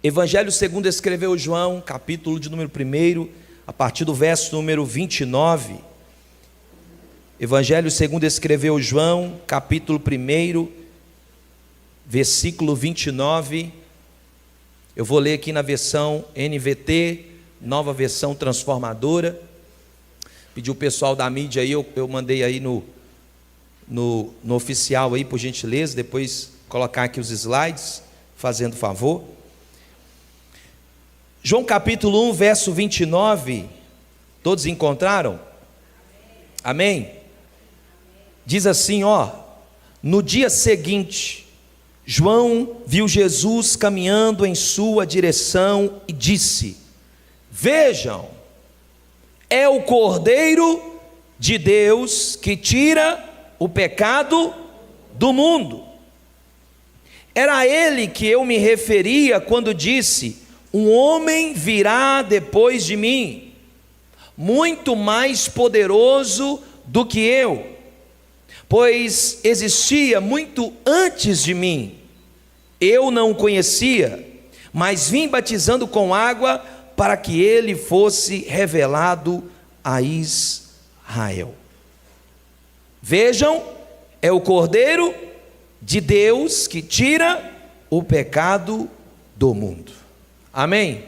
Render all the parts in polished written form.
Evangelho segundo escreveu João, capítulo de número 1, a partir do verso número 29. Evangelho segundo escreveu João, capítulo 1, versículo 29. Eu vou ler aqui na versão NVT, nova versão transformadora. Pedi o pessoal da mídia aí, eu mandei aí no oficial aí, por gentileza, depois colocar aqui os slides, fazendo favor. João capítulo 1, verso 29, todos encontraram? Amém? Diz assim, no dia seguinte, João viu Jesus caminhando em sua direção e disse: vejam, é o Cordeiro de Deus que tira o pecado do mundo. Era a ele que eu me referia quando disse: um homem virá depois de mim, muito mais poderoso do que eu, pois existia muito antes de mim. Eu não o conhecia, mas vim batizando com água para que ele fosse revelado a Israel. Vejam, é o Cordeiro de Deus que tira o pecado do mundo. Amém?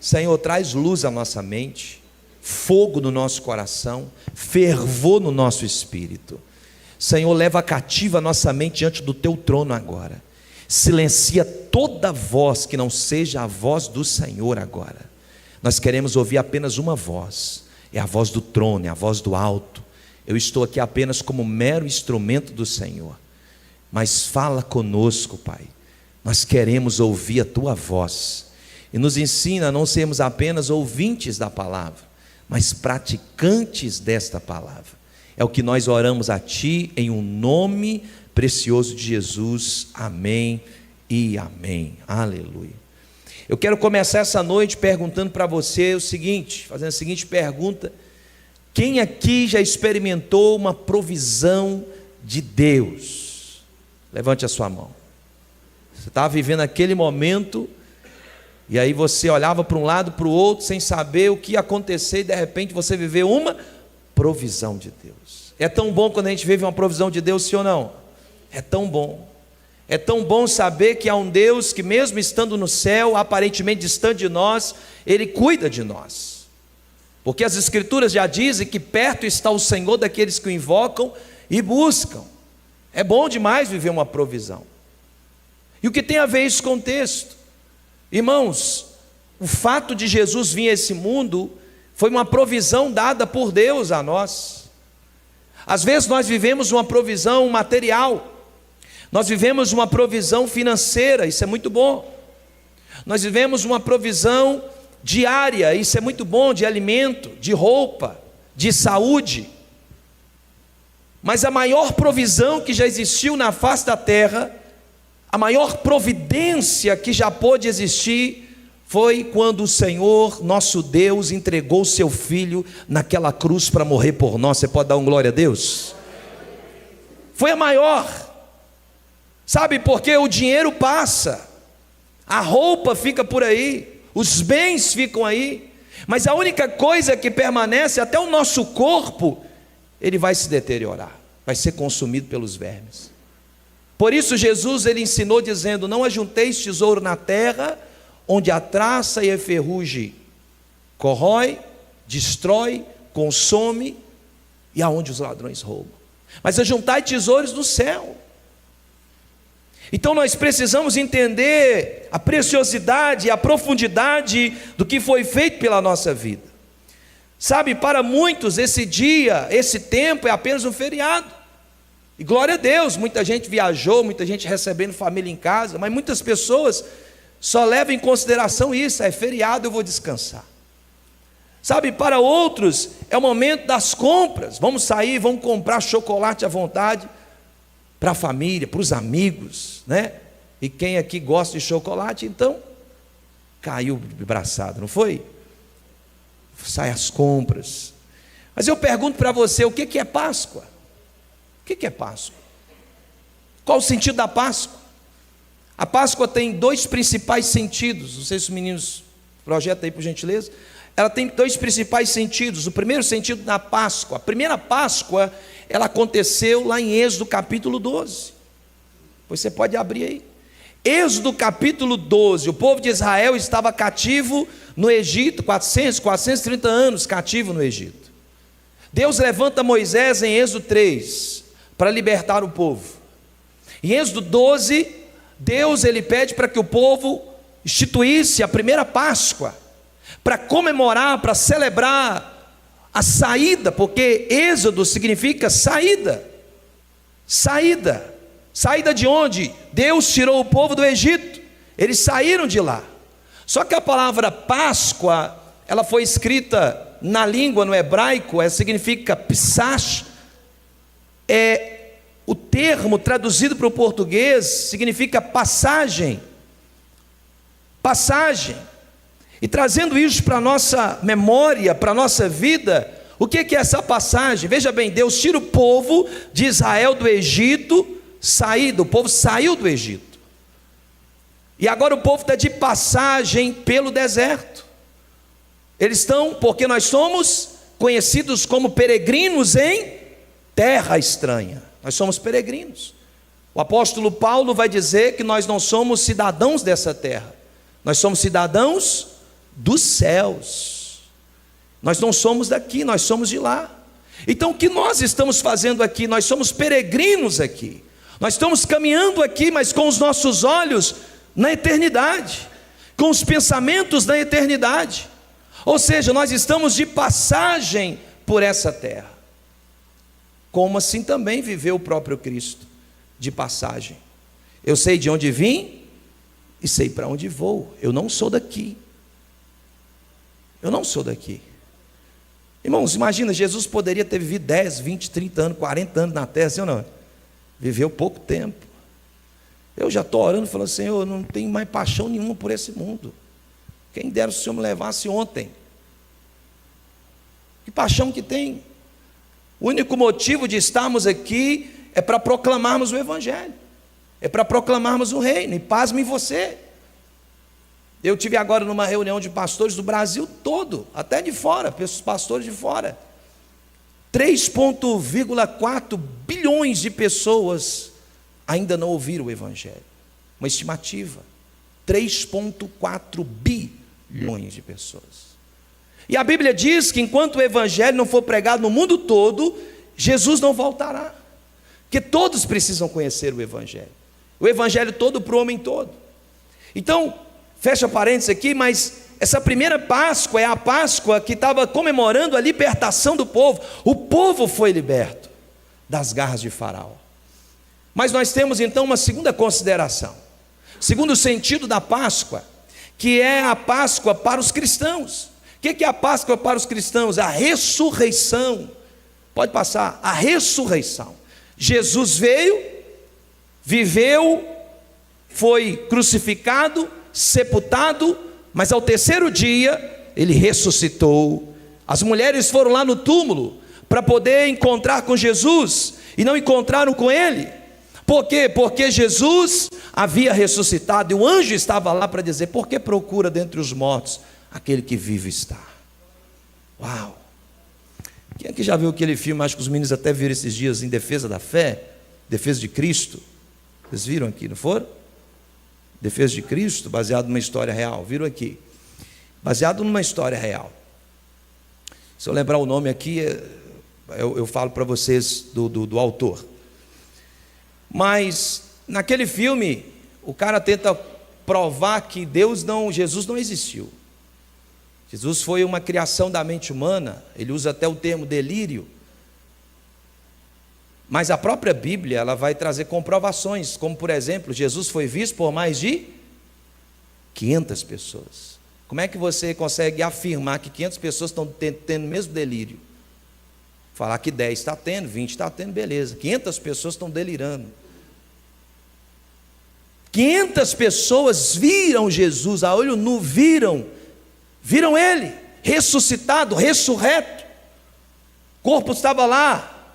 Senhor, traz luz à nossa mente, fogo no nosso coração, fervor no nosso espírito. Senhor, leva cativa a nossa mente diante do teu trono agora. Silencia toda voz que não seja a voz do Senhor agora. Nós queremos ouvir apenas uma voz, é a voz do trono, é a voz do alto. Eu estou aqui apenas como mero instrumento do Senhor, mas fala conosco, Pai. Nós queremos ouvir a tua voz. E nos ensina a não sermos apenas ouvintes da palavra, mas praticantes desta palavra. É o que nós oramos a Ti, em um nome precioso de Jesus. Amém e amém. Aleluia. Eu quero começar essa noite perguntando para você o seguinte, fazendo a seguinte pergunta: quem aqui já experimentou uma provisão de Deus? Levante a sua mão. Você estava vivendo aquele momento, e aí você olhava para um lado, para o outro, sem saber o que ia acontecer, e de repente você viveu uma provisão de Deus. É tão bom quando a gente vive uma provisão de Deus, sim ou não? É tão bom. É tão bom saber que há um Deus que, mesmo estando no céu, aparentemente distante de nós, Ele cuida de nós. Porque as Escrituras já dizem que perto está o Senhor daqueles que o invocam e buscam. É bom demais viver uma provisão. E o que tem a ver isso com o texto? Irmãos, o fato de Jesus vir a esse mundo foi uma provisão dada por Deus a nós. Às vezes nós vivemos uma provisão material, nós vivemos uma provisão financeira, isso é muito bom. Nós vivemos uma provisão diária, isso é muito bom, de alimento, de roupa, de saúde. Mas a maior provisão que já existiu na face da terra, a maior providência que já pôde existir, foi quando o Senhor, nosso Deus, entregou o seu Filho naquela cruz para morrer por nós. Você pode dar um glória a Deus? Foi a maior. Sabe, porque o dinheiro passa, a roupa fica por aí, os bens ficam aí, mas a única coisa que permanece, até o nosso corpo, ele vai se deteriorar, vai ser consumido pelos vermes. Por isso Jesus, ele ensinou dizendo: não ajunteis tesouro na terra, onde a traça e a ferrugem corrói, destrói, consome, e aonde os ladrões roubam. Mas ajuntai tesouros no céu. Então nós precisamos entender a preciosidade e a profundidade do que foi feito pela nossa vida. Sabe, para muitos esse dia, esse tempo é apenas um feriado. E glória a Deus, muita gente viajou, muita gente recebendo família em casa, mas muitas pessoas só levam em consideração isso: é feriado, eu vou descansar. Sabe, para outros é o momento das compras, vamos sair, vamos comprar chocolate à vontade, para a família, para os amigos, né? E quem aqui gosta de chocolate, então caiu de braçada, não foi? Sai as compras. Mas eu pergunto para você, o que é Páscoa? O que é Páscoa? Qual o sentido da Páscoa? A Páscoa tem dois principais sentidos. Não sei se os meninos projetam aí, por gentileza. Ela tem dois principais sentidos. O primeiro sentido da Páscoa. A primeira Páscoa, ela aconteceu lá em Êxodo capítulo 12. Pois você pode abrir aí. Êxodo capítulo 12. O povo de Israel estava cativo no Egito, 430 anos cativo no Egito. Deus levanta Moisés em Êxodo 3 para libertar o povo. Em Êxodo 12, Deus ele pede para que o povo instituísse a primeira Páscoa, para comemorar, para celebrar a saída, porque Êxodo significa saída. Saída de onde? Deus tirou o povo do Egito, eles saíram de lá. Só que a palavra Páscoa, ela foi escrita na língua, no hebraico, significa Psash, o termo traduzido para o português significa passagem. Passagem. E trazendo isso para a nossa memória, para a nossa vida, o que é essa passagem? Veja bem, Deus tira o povo de Israel do Egito, o povo saiu do Egito. E agora o povo está de passagem pelo deserto. Eles estão, porque nós somos conhecidos como peregrinos em terra estranha. Nós somos peregrinos. O apóstolo Paulo vai dizer que nós não somos cidadãos dessa terra. Nós somos cidadãos dos céus. Nós não somos daqui, nós somos de lá. Então o que nós estamos fazendo aqui? Nós somos peregrinos aqui. Nós estamos caminhando aqui, mas com os nossos olhos na eternidade, com os pensamentos na eternidade. Ou seja, nós estamos de passagem por essa terra. Como assim também viveu o próprio Cristo, de passagem. Eu sei de onde vim e sei para onde vou. Eu não sou daqui. Eu não sou daqui. Irmãos, imagina, Jesus poderia ter vivido 10, 20, 30 anos, 40 anos na terra, sim ou não? Viveu pouco tempo. Eu já estou orando, falando, Senhor, eu não tenho mais paixão nenhuma por esse mundo. Quem dera se o Senhor me levasse ontem. Que paixão que tem. O único motivo de estarmos aqui é para proclamarmos o Evangelho, é para proclamarmos o reino, e pasme você. Eu tive agora numa reunião de pastores do Brasil todo, até de fora, pastores de fora. 3,4 bilhões de pessoas ainda não ouviram o Evangelho. Uma estimativa, 3,4 bilhões de pessoas. E a Bíblia diz que enquanto o Evangelho não for pregado no mundo todo, Jesus não voltará. Porque todos precisam conhecer o Evangelho todo para o homem todo. Então, fecha parênteses aqui, mas essa primeira Páscoa é a Páscoa que estava comemorando a libertação do povo. O povo foi liberto das garras de Faraó. Mas nós temos então uma segunda consideração, segundo sentido da Páscoa, que é a Páscoa para os cristãos. O que é a Páscoa para os cristãos? A ressurreição. Pode passar, a ressurreição. Jesus veio, viveu, foi crucificado, sepultado, mas ao terceiro dia ele ressuscitou. As mulheres foram lá no túmulo para poder encontrar com Jesus e não encontraram com ele. Por quê? Porque Jesus havia ressuscitado e o anjo estava lá para dizer: por que procura dentre os mortos aquele que vive está? Uau! Quem aqui já viu aquele filme, acho que os meninos até viram esses dias, Em Defesa da Fé, Defesa de Cristo? Vocês viram aqui, não foram? Defesa de Cristo, baseado numa história real, viram aqui? Baseado numa história real. Se eu lembrar o nome aqui, eu falo para vocês do autor. Mas naquele filme, o cara tenta provar que Jesus não existiu. Jesus foi uma criação da mente humana, ele usa até o termo delírio. Mas a própria Bíblia, ela vai trazer comprovações, como por exemplo, Jesus foi visto por mais de 500 pessoas. Como é que você consegue afirmar que 500 pessoas estão tendo o mesmo delírio? Falar que 10 está tendo, 20 está tendo, beleza. 500 pessoas estão delirando. 500 pessoas viram Jesus a olho nu, viram ele, ressuscitado, ressurreto. O corpo estava lá,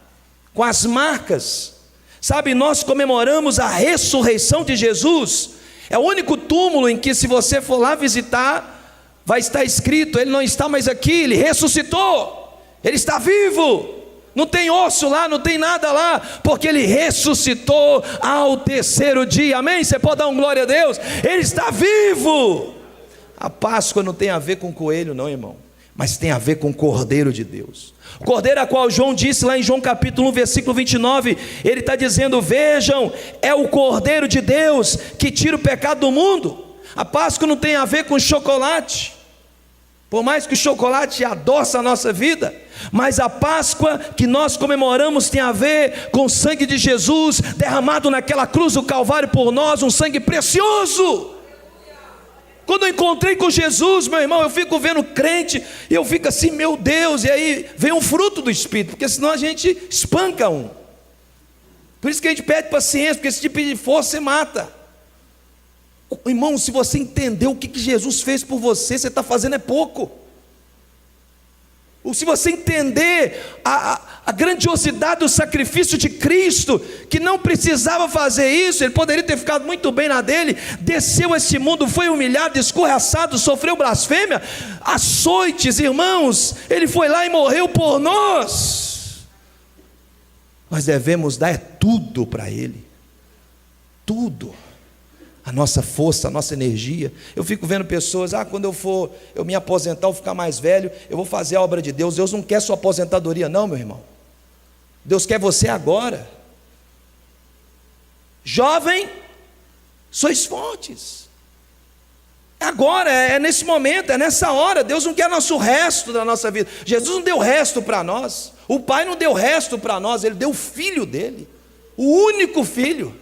com as marcas. Sabe, nós comemoramos a ressurreição de Jesus. É o único túmulo em que, se você for lá visitar, vai estar escrito: ele não está mais aqui, ele ressuscitou, ele está vivo. Não tem osso lá, não tem nada lá, porque ele ressuscitou ao terceiro dia. Amém? Você pode dar um glória a Deus? Ele está vivo. A Páscoa não tem a ver com coelho, não, irmão, mas tem a ver com o Cordeiro de Deus. O Cordeiro a qual João disse lá em João capítulo 1, versículo 29, ele está dizendo: vejam, é o Cordeiro de Deus que tira o pecado do mundo. A Páscoa não tem a ver com chocolate, por mais que o chocolate adoça a nossa vida, mas a Páscoa que nós comemoramos tem a ver com o sangue de Jesus derramado naquela cruz do Calvário por nós, um sangue precioso. Quando eu encontrei com Jesus, meu irmão, eu fico vendo crente e eu fico assim, meu Deus, e aí vem um fruto do Espírito, porque senão a gente espanca um. Por isso que a gente pede paciência, porque se te pedir força, você mata. Irmão, se você entender o que Jesus fez por você, você está fazendo é pouco. Ou se você entender a grandiosidade do sacrifício de Cristo, que não precisava fazer isso, ele poderia ter ficado muito bem na dele, desceu a esse mundo, foi humilhado, escorraçado, sofreu blasfêmia, açoites, irmãos, ele foi lá e morreu por nós. Nós devemos dar tudo para ele, tudo. A nossa força, a nossa energia. Eu fico vendo pessoas: quando eu me aposentar, eu ficar mais velho, eu vou fazer a obra de Deus. Deus não quer sua aposentadoria não, meu irmão. Deus quer você agora. Jovem, sois fortes. Agora, é nesse momento, é nessa hora. Deus não quer nosso resto da nossa vida. Jesus não deu resto para nós. O Pai não deu resto para nós. Ele deu o Filho dele, o único Filho.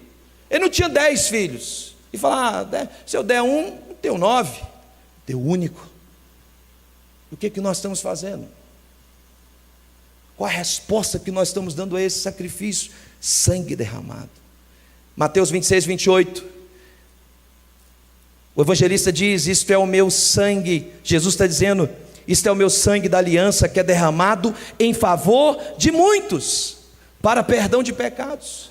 Ele não tinha 10 filhos e falar: se eu der um, eu tenho 9. Deu o único. E o que nós estamos fazendo? Qual a resposta que nós estamos dando a esse sacrifício? Sangue derramado. Mateus 26, 28. O evangelista diz: isto é o meu sangue. Jesus está dizendo: isto é o meu sangue da aliança, que é derramado em favor de muitos, para perdão de pecados.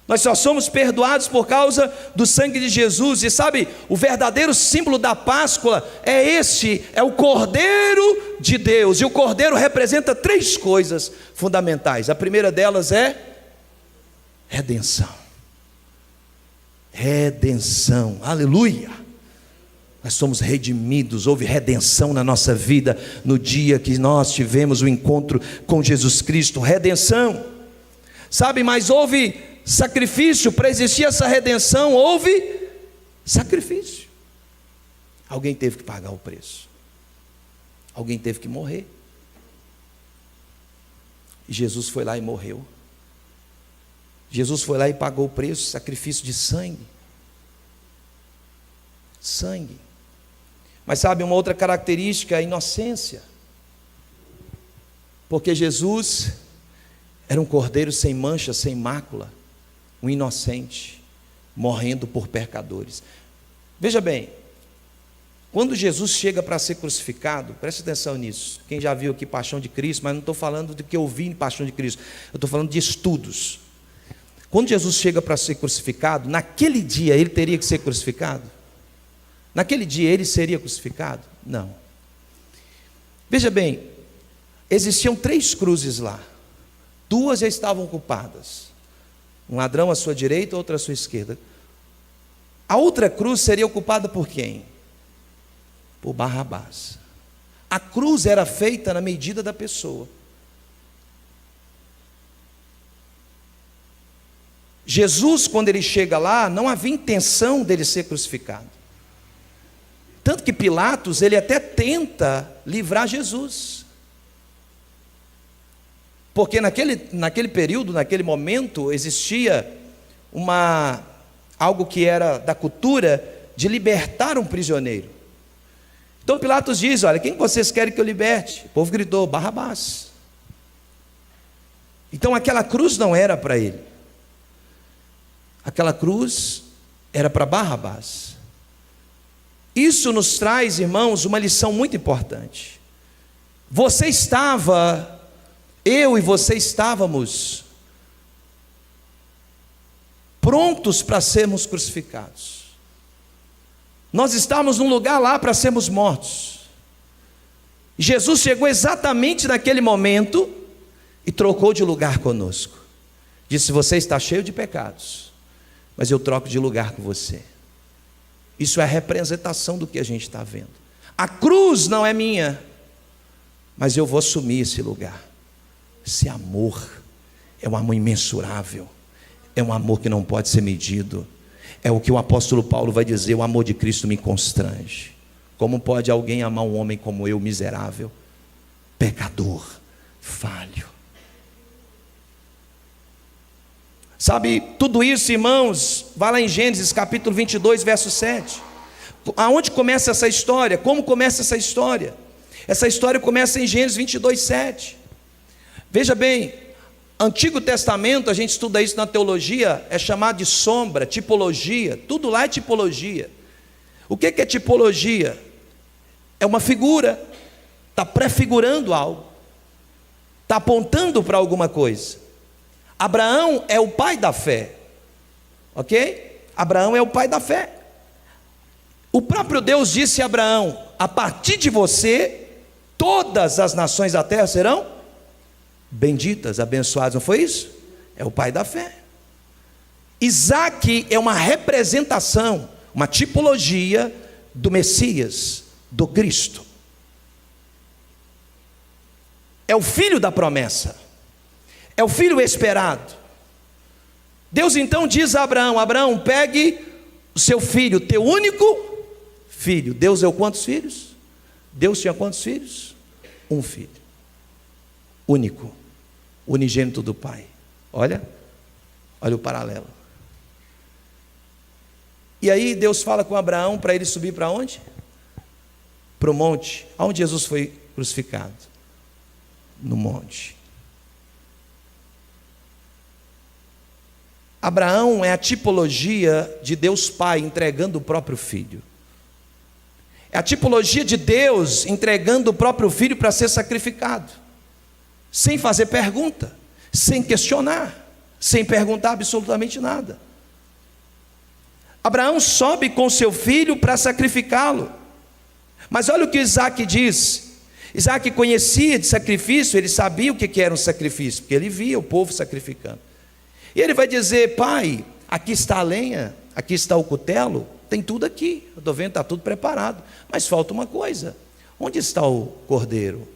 Nós só somos perdoados por causa do sangue de Jesus. E sabe, o verdadeiro símbolo da Páscoa é este, é o Cordeiro de Deus. E o Cordeiro representa 3 coisas fundamentais. A primeira delas é redenção. Redenção, aleluia. Nós somos redimidos, houve redenção na nossa vida no dia que nós tivemos o encontro com Jesus Cristo. Redenção, sabe, mas houve sacrifício. Para existir essa redenção, houve sacrifício. Alguém teve que pagar o preço, alguém teve que morrer, e Jesus foi lá e morreu. Jesus foi lá e pagou o preço, sacrifício de sangue. Sangue. Mas sabe, uma outra característica é a inocência, porque Jesus era um cordeiro sem mancha, sem mácula, um inocente, morrendo por pecadores. Veja bem, quando Jesus chega para ser crucificado, preste atenção nisso. Quem já viu aqui Paixão de Cristo, mas não estou falando do que eu vi em Paixão de Cristo, eu estou falando de estudos. Quando Jesus chega para ser crucificado, naquele dia ele teria que ser crucificado? Naquele dia ele seria crucificado? Não. Veja bem, existiam 3 cruzes lá, 2 já estavam ocupadas, um ladrão à sua direita, outra à sua esquerda. A outra cruz seria ocupada por quem? Por Barrabás. A cruz era feita na medida da pessoa. Jesus, quando ele chega lá, não havia intenção dele ser crucificado. Tanto que Pilatos, ele até tenta livrar Jesus. Porque naquele período, naquele momento, existia algo que era da cultura de libertar um prisioneiro. Então Pilatos diz: olha, quem vocês querem que eu liberte? O povo gritou: Barrabás. Então aquela cruz não era para ele, aquela cruz era para Barrabás. Isso nos traz, irmãos, uma lição muito importante. Eu e você estávamos prontos para sermos crucificados. nós estávamos num lugar lá para sermos mortos. Jesus chegou exatamente naquele momento e trocou de lugar conosco. Disse: você está cheio de pecados, mas eu troco de lugar com você. Isso é a representação do que a gente está vendo. A cruz não é minha, mas eu vou assumir esse lugar. Esse amor é um amor imensurável, é um amor que não pode ser medido. É o que o apóstolo Paulo vai dizer: o amor de Cristo me constrange. Como pode alguém amar um homem como eu, miserável, pecador, falho? Sabe, tudo isso, irmãos, vai lá em Gênesis capítulo 22, verso 7. Aonde começa essa história? Como começa essa história? Essa história começa em Gênesis 22, 7. Veja bem, Antigo Testamento, a gente estuda isso na teologia, é chamado de sombra, tipologia, tudo lá é tipologia. O que é tipologia? É uma figura, está prefigurando algo, está apontando para alguma coisa. Abraão é o pai da fé, ok? Abraão é o pai da fé. O próprio Deus disse a Abraão: a partir de você, todas as nações da terra serão benditas, abençoadas. Não foi isso? É o pai da fé. Isaque é uma representação, uma tipologia do Messias, do Cristo. É o filho da promessa, é o filho esperado. Deus então diz a Abraão: Abraão, pegue o seu filho, teu único filho. Deus deu quantos filhos? Deus tinha quantos filhos? Um filho, único, unigênito do Pai. Olha o paralelo. E aí Deus fala com Abraão para ele subir para onde? Para o monte. Aonde Jesus foi crucificado? No monte. Abraão é a tipologia de Deus Pai entregando o próprio filho. É a tipologia de Deus entregando o próprio filho para ser sacrificado, sem fazer pergunta, sem questionar, sem perguntar absolutamente nada. Abraão sobe com seu filho para sacrificá-lo. Mas olha o que Isaque diz. Isaque conhecia de sacrifício, ele sabia o que era um sacrifício, porque ele via o povo sacrificando. E ele vai dizer: pai, aqui está a lenha, aqui está o cutelo, tem tudo aqui, eu estou vendo, está tudo preparado, mas falta uma coisa: onde está o cordeiro?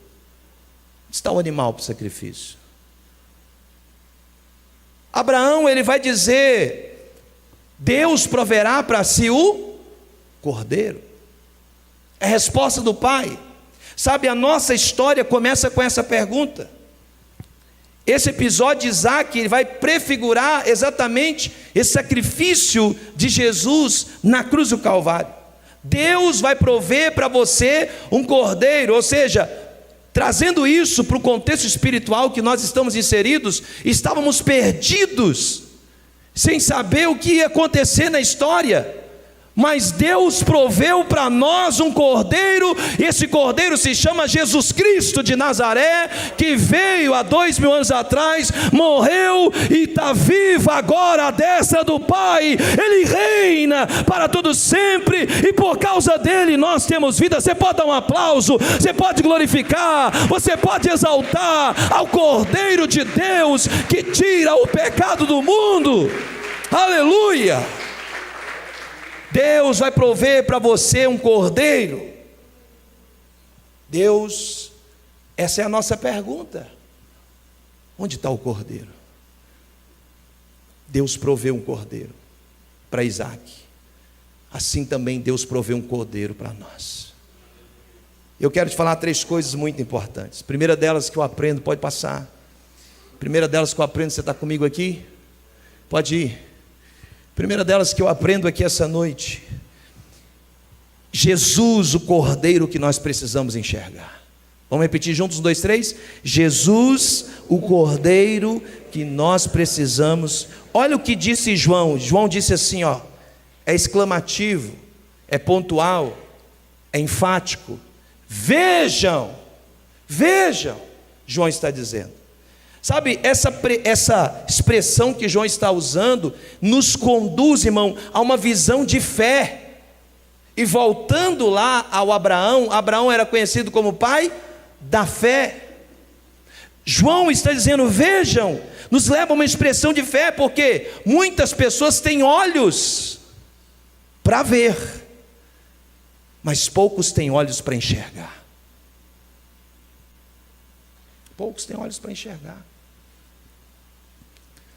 Onde está o animal para o sacrifício? Abraão, ele vai dizer: Deus proverá para si o cordeiro. É a resposta do pai. Sabe, a nossa história começa com essa pergunta. Esse episódio de Isaque vai prefigurar exatamente esse sacrifício de Jesus na cruz do Calvário. Deus vai prover para você um cordeiro, ou seja, trazendo isso para o contexto espiritual que nós estamos inseridos, estávamos perdidos, sem saber o que ia acontecer na história. Mas Deus proveu para nós um cordeiro, e esse cordeiro se chama Jesus Cristo de Nazaré, que veio há 2000 anos atrás, morreu e está vivo agora à destra do Pai. Ele reina para todo sempre, e por causa dele nós temos vida. Você pode dar um aplauso, você pode glorificar, você pode exaltar ao Cordeiro de Deus que tira o pecado do mundo. Aleluia! Deus vai prover para você um cordeiro. Deus, essa é a nossa pergunta: onde está o cordeiro? Deus proveu um cordeiro para Isaque, assim também Deus proveu um cordeiro para nós. Eu quero te falar 3 coisas muito importantes. Primeira delas que eu aprendo, pode passar. Primeira delas que eu aprendo, você está comigo aqui? Pode ir. Primeira delas que eu aprendo aqui essa noite: Jesus, o cordeiro que nós precisamos enxergar. Vamos repetir juntos, 1, 2, 3. Jesus, o cordeiro que nós precisamos. Olha o que disse João. João disse assim, ó, é exclamativo, é pontual, é enfático. Vejam, João está dizendo. Sabe, essa expressão que João está usando nos conduz, irmão, a uma visão de fé. E voltando lá ao Abraão, Abraão era conhecido como pai da fé. João está dizendo, vejam, nos leva a uma expressão de fé, porque muitas pessoas têm olhos para ver, mas poucos têm olhos para enxergar. Poucos têm olhos para enxergar.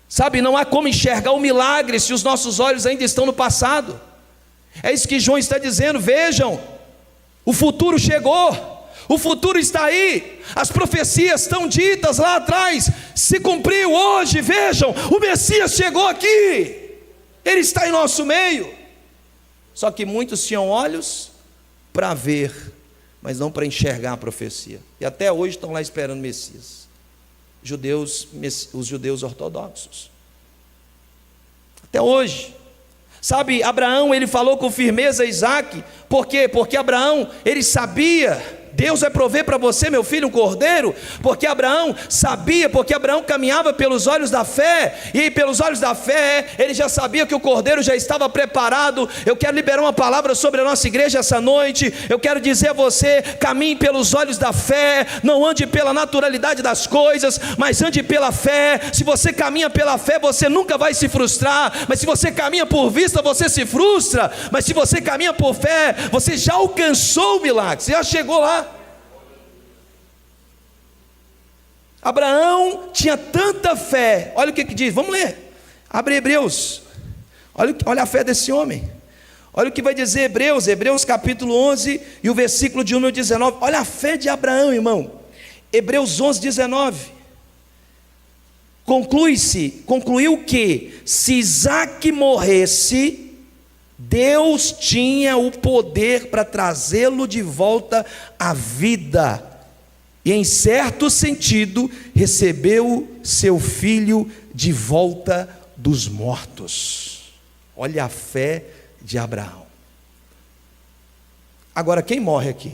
Sabe, não há como enxergar o milagre se os nossos olhos ainda estão no passado. É isso que João está dizendo, vejam, o futuro chegou, o futuro está aí, as profecias estão ditas lá atrás, se cumpriu hoje, vejam, o Messias chegou aqui, ele está em nosso meio. Só que muitos tinham olhos para ver, mas não para enxergar a profecia, e até hoje estão lá esperando o Messias, os judeus ortodoxos, até hoje. Sabe, Abraão, ele falou com firmeza a Isaque, por quê? Porque Abraão, ele sabia, Deus vai prover para você, meu filho, um cordeiro, porque Abraão sabia, porque Abraão caminhava pelos olhos da fé, e pelos olhos da fé, ele já sabia que o cordeiro já estava preparado. Eu quero liberar uma palavra sobre a nossa igreja essa noite, eu quero dizer a você, caminhe pelos olhos da fé, não ande pela naturalidade das coisas, mas ande pela fé. Se você caminha pela fé, você nunca vai se frustrar, mas se você caminha por vista, você se frustra, mas se você caminha por fé, você já alcançou o milagre, você já chegou lá. Abraão tinha tanta fé, olha o que diz, vamos ler, abre Hebreus, olha a fé desse homem, olha o que vai dizer Hebreus capítulo 11, e o versículo de 1 ao 19, olha a fé de Abraão, irmão. Hebreus 11, 19, concluiu que, se Isaque morresse, Deus tinha o poder para trazê-lo de volta à vida, e em certo sentido, recebeu seu filho de volta dos mortos. Olha a fé de Abraão. Agora, quem morre aqui?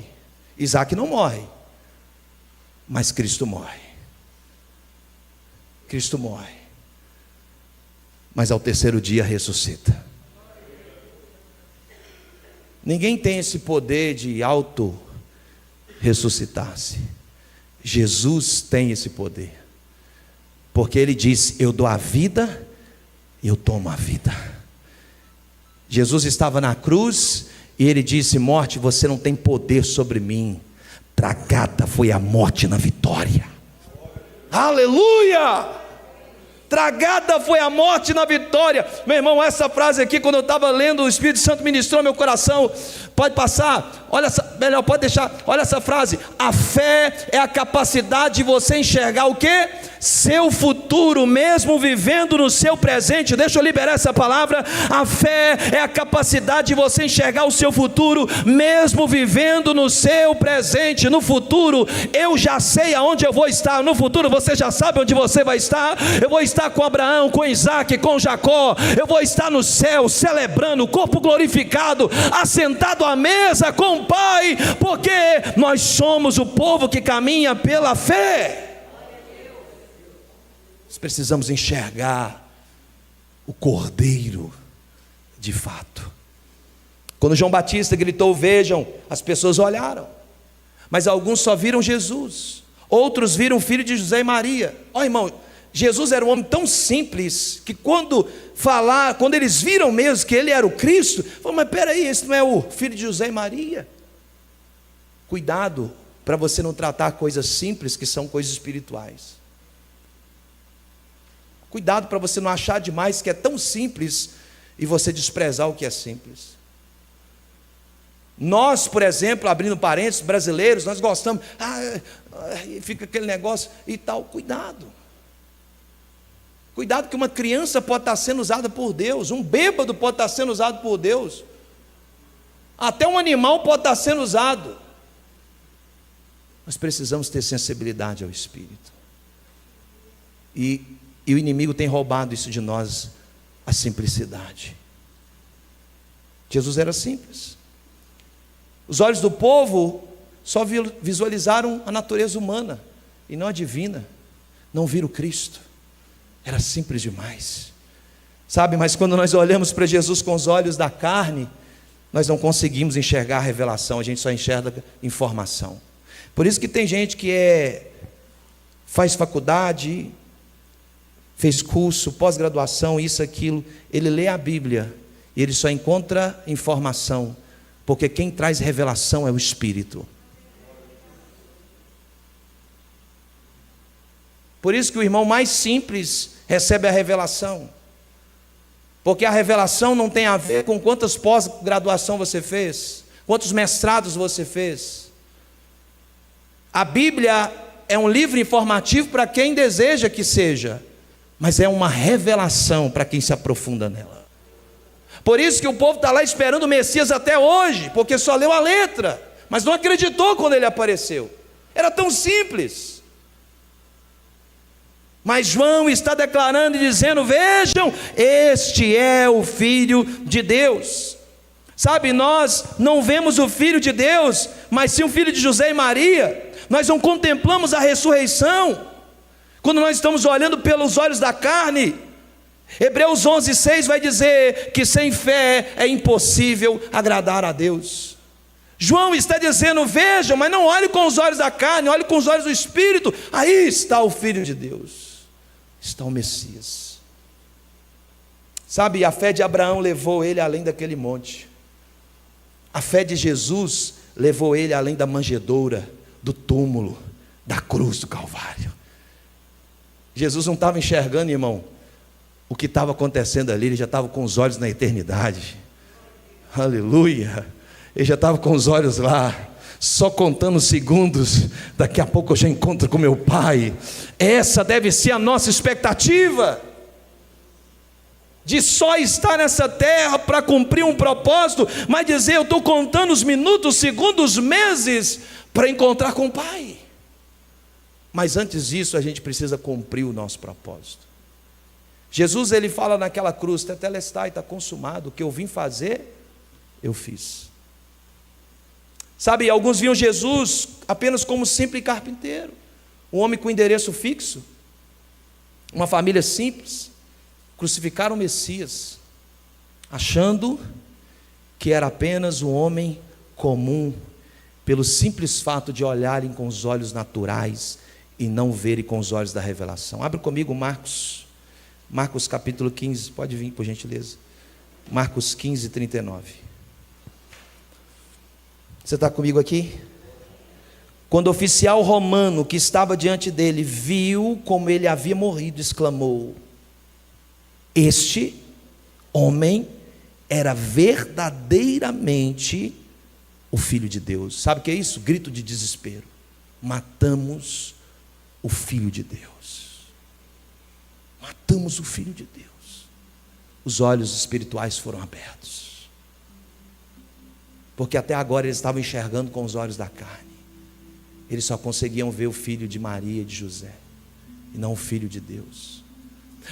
Isaque não morre, mas Cristo morre. Cristo morre, mas ao terceiro dia ressuscita. Ninguém tem esse poder de auto-ressuscitar-se. Jesus tem esse poder, porque Ele disse, eu dou a vida, eu tomo a vida. Jesus estava na cruz, e Ele disse, morte, você não tem poder sobre mim. Tragada foi a morte na vitória. Aleluia! Tragada foi a morte na vitória. Meu irmão, essa frase aqui, quando eu estava lendo, o Espírito Santo ministrou meu coração. Pode passar, olha essa, melhor, pode deixar, olha essa frase. A fé é a capacidade de você enxergar o quê? Seu futuro, mesmo vivendo no seu presente. Deixa eu liberar essa palavra. A fé é a capacidade de você enxergar o seu futuro, mesmo vivendo no seu presente. No futuro, eu já sei aonde eu vou estar. No futuro, você já sabe onde você vai estar. Eu vou estar com Abraão, com Isaque, com Jacó. Eu vou estar no céu, celebrando, o corpo glorificado, assentado à mesa com o Pai, porque nós somos o povo que caminha pela fé. Nós precisamos enxergar o Cordeiro de fato. Quando João Batista gritou, vejam, as pessoas olharam, mas alguns só viram Jesus, outros viram o filho de José e Maria. Ó, irmão, Jesus era um homem tão simples, que quando eles viram mesmo que ele era o Cristo, falaram, mas peraí, esse não é o filho de José e Maria? Cuidado, para você não tratar coisas simples, que são coisas espirituais. Cuidado para você não achar demais que é tão simples, e você desprezar o que é simples. Nós, por exemplo, abrindo parênteses, brasileiros, nós gostamos, fica aquele negócio e tal, cuidado. Cuidado que uma criança pode estar sendo usada por Deus, um bêbado pode estar sendo usado por Deus, até um animal pode estar sendo usado. Nós precisamos ter sensibilidade ao Espírito, e o inimigo tem roubado isso de nós, a simplicidade. Jesus era simples. Os olhos do povo só visualizaram a natureza humana, e não a divina, não viram Cristo. Era simples demais, sabe? Mas quando nós olhamos para Jesus com os olhos da carne, nós não conseguimos enxergar a revelação, a gente só enxerga informação. Por isso que tem gente que faz faculdade, fez curso, pós-graduação, isso, aquilo, ele lê a Bíblia e ele só encontra informação, porque quem traz revelação é o Espírito. Por isso que o irmão mais simples recebe a revelação, porque a revelação não tem a ver com quantas pós-graduação você fez, quantos mestrados você fez. A Bíblia é um livro informativo para quem deseja que seja, mas é uma revelação para quem se aprofunda nela. Por isso que o povo está lá esperando o Messias até hoje, porque só leu a letra, mas não acreditou quando ele apareceu. Era tão simples. Mas João está declarando e dizendo: vejam, este é o Filho de Deus. Sabe, nós não vemos o Filho de Deus, mas sim o Filho de José e Maria. Nós não contemplamos a ressurreição quando nós estamos olhando pelos olhos da carne. Hebreus 11:6 vai dizer que sem fé é impossível agradar a Deus. João está dizendo: vejam, mas não olhe com os olhos da carne, olhe com os olhos do Espírito. Aí está o Filho de Deus, está o Messias. Sabe, a fé de Abraão levou ele além daquele monte. A fé de Jesus levou ele além da manjedoura, do túmulo, da cruz do Calvário. Jesus não estava enxergando, irmão, o que estava acontecendo ali, ele já estava com os olhos na eternidade. Aleluia! Ele já estava com os olhos lá, só contando segundos. Daqui a pouco eu já encontro com meu Pai. Essa deve ser a nossa expectativa, de só estar nessa terra para cumprir um propósito, mas dizer: eu estou contando os minutos, segundos, meses para encontrar com o Pai. Mas antes disso a gente precisa cumprir o nosso propósito. Jesus, ele fala naquela cruz: tetelestai, está consumado, o que eu vim fazer, eu fiz. Sabe, alguns viam Jesus apenas como simples carpinteiro, um homem com endereço fixo, uma família simples. Crucificaram o Messias, achando que era apenas um homem comum, pelo simples fato de olharem com os olhos naturais e não verem com os olhos da revelação. Abre comigo Marcos capítulo 15, pode vir por gentileza. Marcos 15, 39. Você está comigo aqui? Quando o oficial romano que estava diante dele viu como ele havia morrido, exclamou: este homem era verdadeiramente o Filho de Deus. Sabe o que é isso? Grito de desespero. Matamos o Filho de Deus. Matamos o Filho de Deus. Os olhos espirituais foram abertos, porque até agora eles estavam enxergando com os olhos da carne. Eles só conseguiam ver o filho de Maria e de José, e não o Filho de Deus.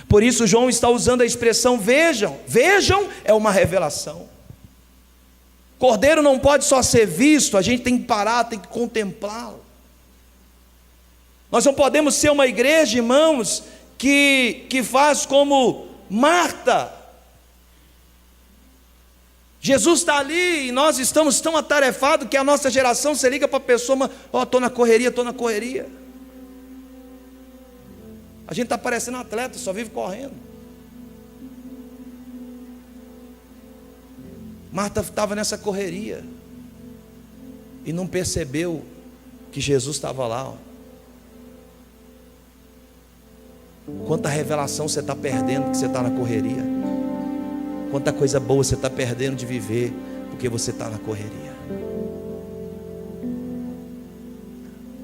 Por isso João está usando a expressão vejam. Vejam é uma revelação. Cordeiro não pode só ser visto, a gente tem que parar, tem que contemplá-lo. Nós não podemos ser uma igreja, irmãos, que faz como Marta. Jesus está ali e nós estamos tão atarefados que a nossa geração se liga para a pessoa: estou na correria, estou na correria. A gente está parecendo atleta, só vive correndo. Marta estava nessa correria e não percebeu que Jesus estava lá. Quanta revelação você está perdendo que você está na correria. Quanta coisa boa você está perdendo de viver porque você está na correria.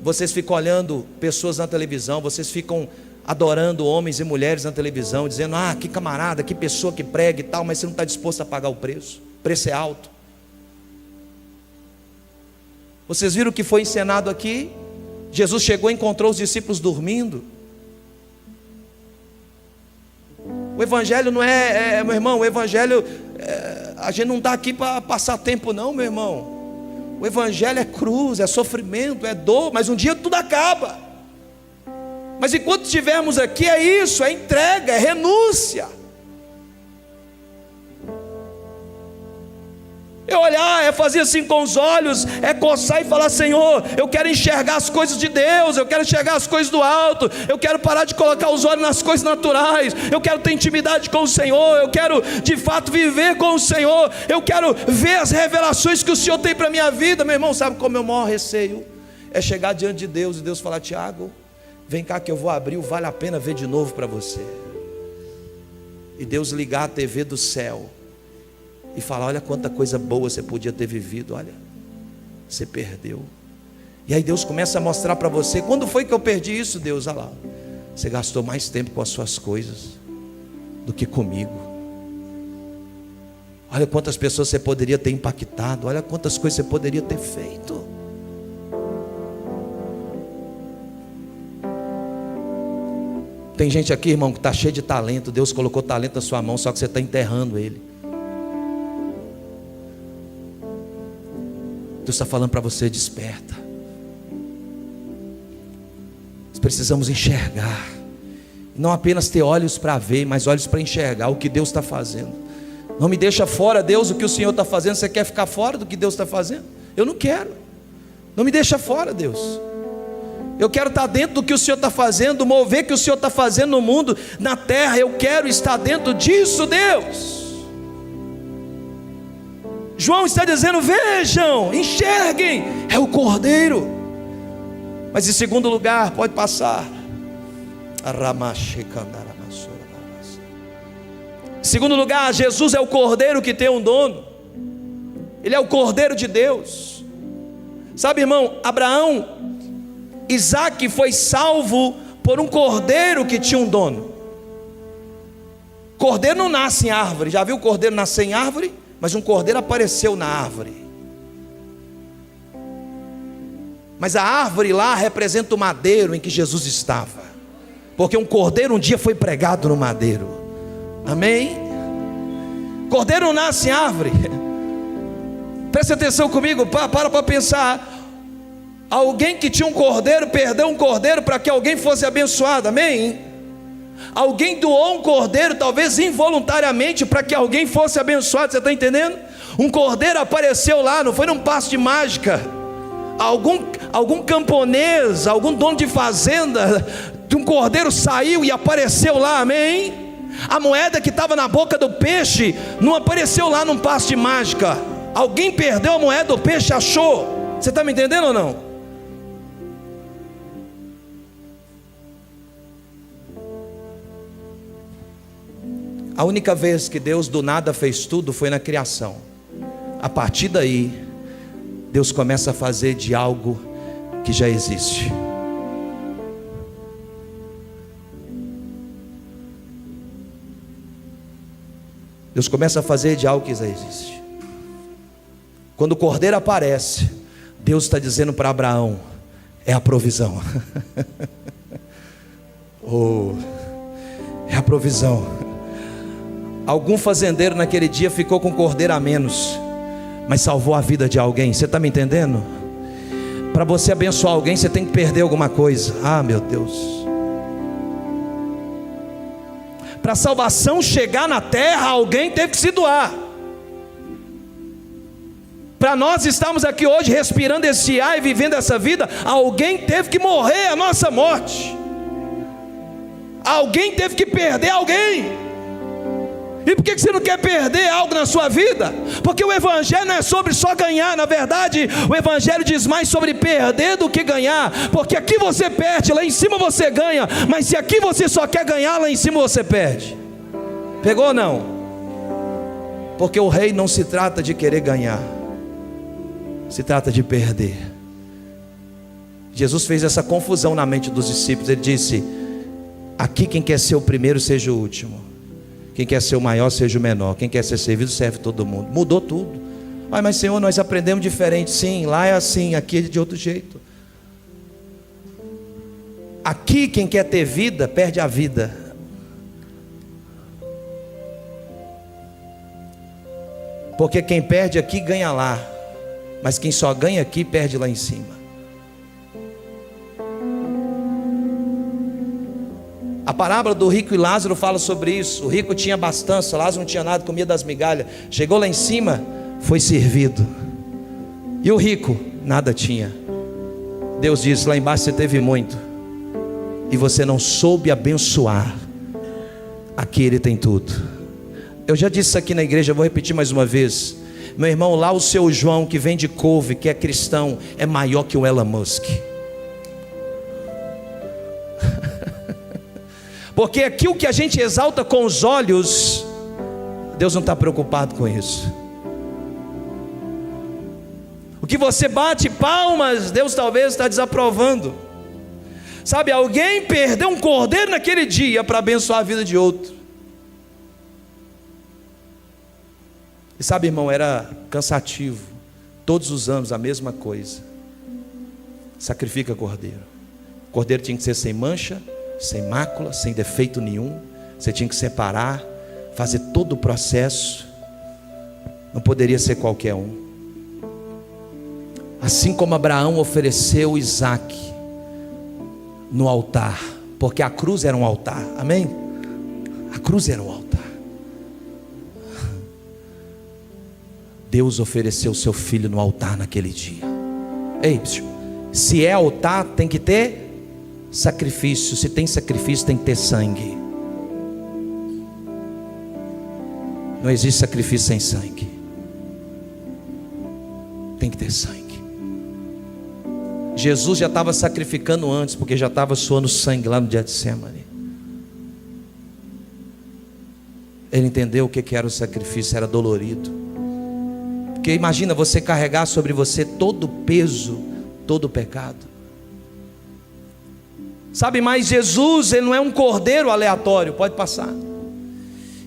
Vocês ficam olhando pessoas na televisão, vocês ficam adorando homens e mulheres na televisão, dizendo: que camarada, que pessoa que prega e tal, mas você não está disposto a pagar o preço. O preço é alto. Vocês viram o que foi encenado aqui? Jesus chegou e encontrou os discípulos dormindo. O evangelho não meu irmão, o evangelho, a gente não está aqui para passar tempo não, meu irmão. O evangelho é cruz, é sofrimento, é dor, mas um dia tudo acaba. Mas enquanto estivermos aqui, é isso, é entrega, é renúncia. É olhar, é fazer assim com os olhos, é coçar e falar: Senhor, eu quero enxergar as coisas de Deus, eu quero enxergar as coisas do alto, eu quero parar de colocar os olhos nas coisas naturais, eu quero ter intimidade com o Senhor, eu quero de fato viver com o Senhor, eu quero ver as revelações que o Senhor tem para a minha vida. Meu irmão, sabe como é o maior receio? É chegar diante de Deus e Deus falar: Tiago, vem cá que eu vou abrir o Vale a Pena Ver de novo para você. E Deus ligar a TV do céu e falar: olha quanta coisa boa você podia ter vivido, olha, você perdeu. E aí Deus começa a mostrar para você: quando foi que eu perdi isso, Deus? Olha lá, você gastou mais tempo com as suas coisas do que comigo. Olha quantas pessoas você poderia ter impactado, olha quantas coisas você poderia ter feito. Tem gente aqui, irmão, que está cheio de talento. Deus colocou talento na sua mão, só que você está enterrando ele. Deus está falando para você: desperta. Nós precisamos enxergar, não apenas ter olhos para ver, mas olhos para enxergar o que Deus está fazendo. Não me deixa fora, Deus, o que o Senhor está fazendo. Você quer ficar fora do que Deus está fazendo? Eu não quero. Não me deixa fora, Deus. Eu quero estar dentro do que o Senhor está fazendo, mover que o Senhor está fazendo no mundo, na terra. Eu quero estar dentro disso, Deus. João está dizendo: vejam, enxerguem, é o Cordeiro. Mas em segundo lugar, pode passar. Em segundo lugar, Jesus é o Cordeiro que tem um dono. Ele é o Cordeiro de Deus. Sabe, irmão, Isaac foi salvo por um cordeiro que tinha um dono. Cordeiro não nasce em árvore. Já viu o cordeiro nascer em árvore? Mas um cordeiro apareceu na árvore. Mas a árvore lá representa o madeiro em que Jesus estava, porque um cordeiro um dia foi pregado no madeiro. Amém? Cordeiro não nasce em árvore. Preste atenção comigo, para pensar. Alguém que tinha um cordeiro perdeu um cordeiro para que alguém fosse abençoado. Amém? Alguém doou um cordeiro, talvez involuntariamente, para que alguém fosse abençoado. Você está entendendo? Um cordeiro apareceu lá, não foi num passo de mágica. Algum camponês, algum dono de fazenda, de um cordeiro saiu e apareceu lá. Amém? A moeda que estava na boca do peixe não apareceu lá num passo de mágica. Alguém perdeu a moeda do peixe, achou. Você está me entendendo ou não? A única vez que Deus do nada fez tudo foi na criação. A partir daí, Deus começa a fazer de algo que já existe. Deus começa a fazer de algo que já existe. Quando o cordeiro aparece, Deus está dizendo para Abraão: é a provisão. Oh, é a provisão. Algum fazendeiro naquele dia ficou com cordeiro a menos, mas salvou a vida de alguém. Você está me entendendo? Para você abençoar alguém, você tem que perder alguma coisa. Ah, meu Deus. Para a salvação chegar na terra, alguém teve que se doar. Para nós estarmos aqui hoje respirando esse ar e vivendo essa vida, alguém teve que morrer a nossa morte. Alguém teve que perder alguém. E por que você não quer perder algo na sua vida? Porque o Evangelho não é sobre só ganhar. Na verdade, o Evangelho diz mais sobre perder do que ganhar. Porque aqui você perde, lá em cima você ganha. Mas se aqui você só quer ganhar, lá em cima você perde. Pegou ou não? Porque o rei não se trata de querer ganhar, se trata de perder. Jesus fez essa confusão na mente dos discípulos. Ele disse: aqui quem quer ser o primeiro seja o último, quem quer ser o maior seja o menor, quem quer ser servido serve todo mundo. Mudou tudo. Mas Senhor, nós aprendemos diferente. Sim, lá é assim, aqui é de outro jeito. Aqui quem quer ter vida perde a vida. Porque quem perde aqui ganha lá, mas quem só ganha aqui perde lá em cima. A parábola do rico e Lázaro fala sobre isso. O rico tinha abastança, Lázaro não tinha nada, comia das migalhas. Chegou lá em cima, foi servido. E o rico nada tinha. Deus diz: lá embaixo você teve muito, e você não soube abençoar. Aqui ele tem tudo. Eu já disse isso aqui na igreja, vou repetir mais uma vez. Meu irmão, lá o seu João que vende couve, que é cristão, é maior que o Elon Musk. Porque aquilo que a gente exalta com os olhos, Deus não está preocupado com isso. O que você bate palmas, Deus talvez está desaprovando. Sabe, alguém perdeu um cordeiro naquele dia para abençoar a vida de outro. E sabe, irmão, era cansativo. Todos os anos a mesma coisa. Sacrifica cordeiro. O cordeiro tinha que ser sem mancha, sem mácula, sem defeito nenhum. Você tinha que separar, fazer todo o processo. Não poderia ser qualquer um. Assim como Abraão ofereceu Isaque no altar, porque a cruz era um altar, amém? A cruz era um altar. Deus ofereceu o seu filho no altar naquele dia. Ei, se é altar, tem que ter sacrifício. Se tem sacrifício, tem que ter sangue. Não existe sacrifício sem sangue. Tem que ter sangue. Jesus já estava sacrificando antes, porque já estava suando sangue lá no Getsemane. Ele entendeu o que era o sacrifício, era dolorido. Porque imagina você carregar sobre você todo o peso, todo o pecado. Sabe, mas Jesus, ele não é um cordeiro aleatório, pode passar.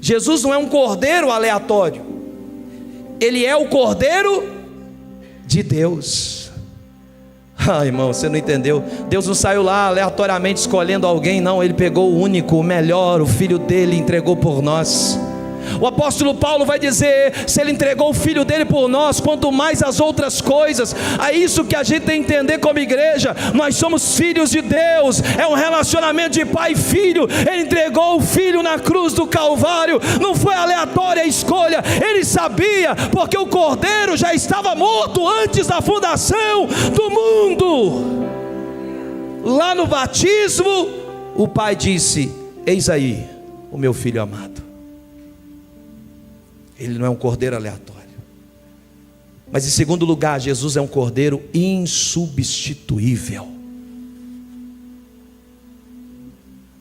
Jesus não é um cordeiro aleatório. Ele é o cordeiro de Deus. Irmão, você não entendeu. Deus não saiu lá aleatoriamente escolhendo alguém, não. Ele pegou o único, o melhor, o filho dele, e entregou por nós. O apóstolo Paulo vai dizer: se ele entregou o filho dele por nós, quanto mais as outras coisas. É isso que a gente tem que entender como igreja. Nós somos filhos de Deus. É um relacionamento de pai e filho. Ele entregou o filho na cruz do Calvário. Não foi aleatória a escolha. Ele sabia, porque o cordeiro já estava morto antes da fundação do mundo. Lá no batismo, o pai disse: eis aí o meu filho amado. Ele não é um cordeiro aleatório. Mas em segundo lugar, Jesus é um cordeiro insubstituível.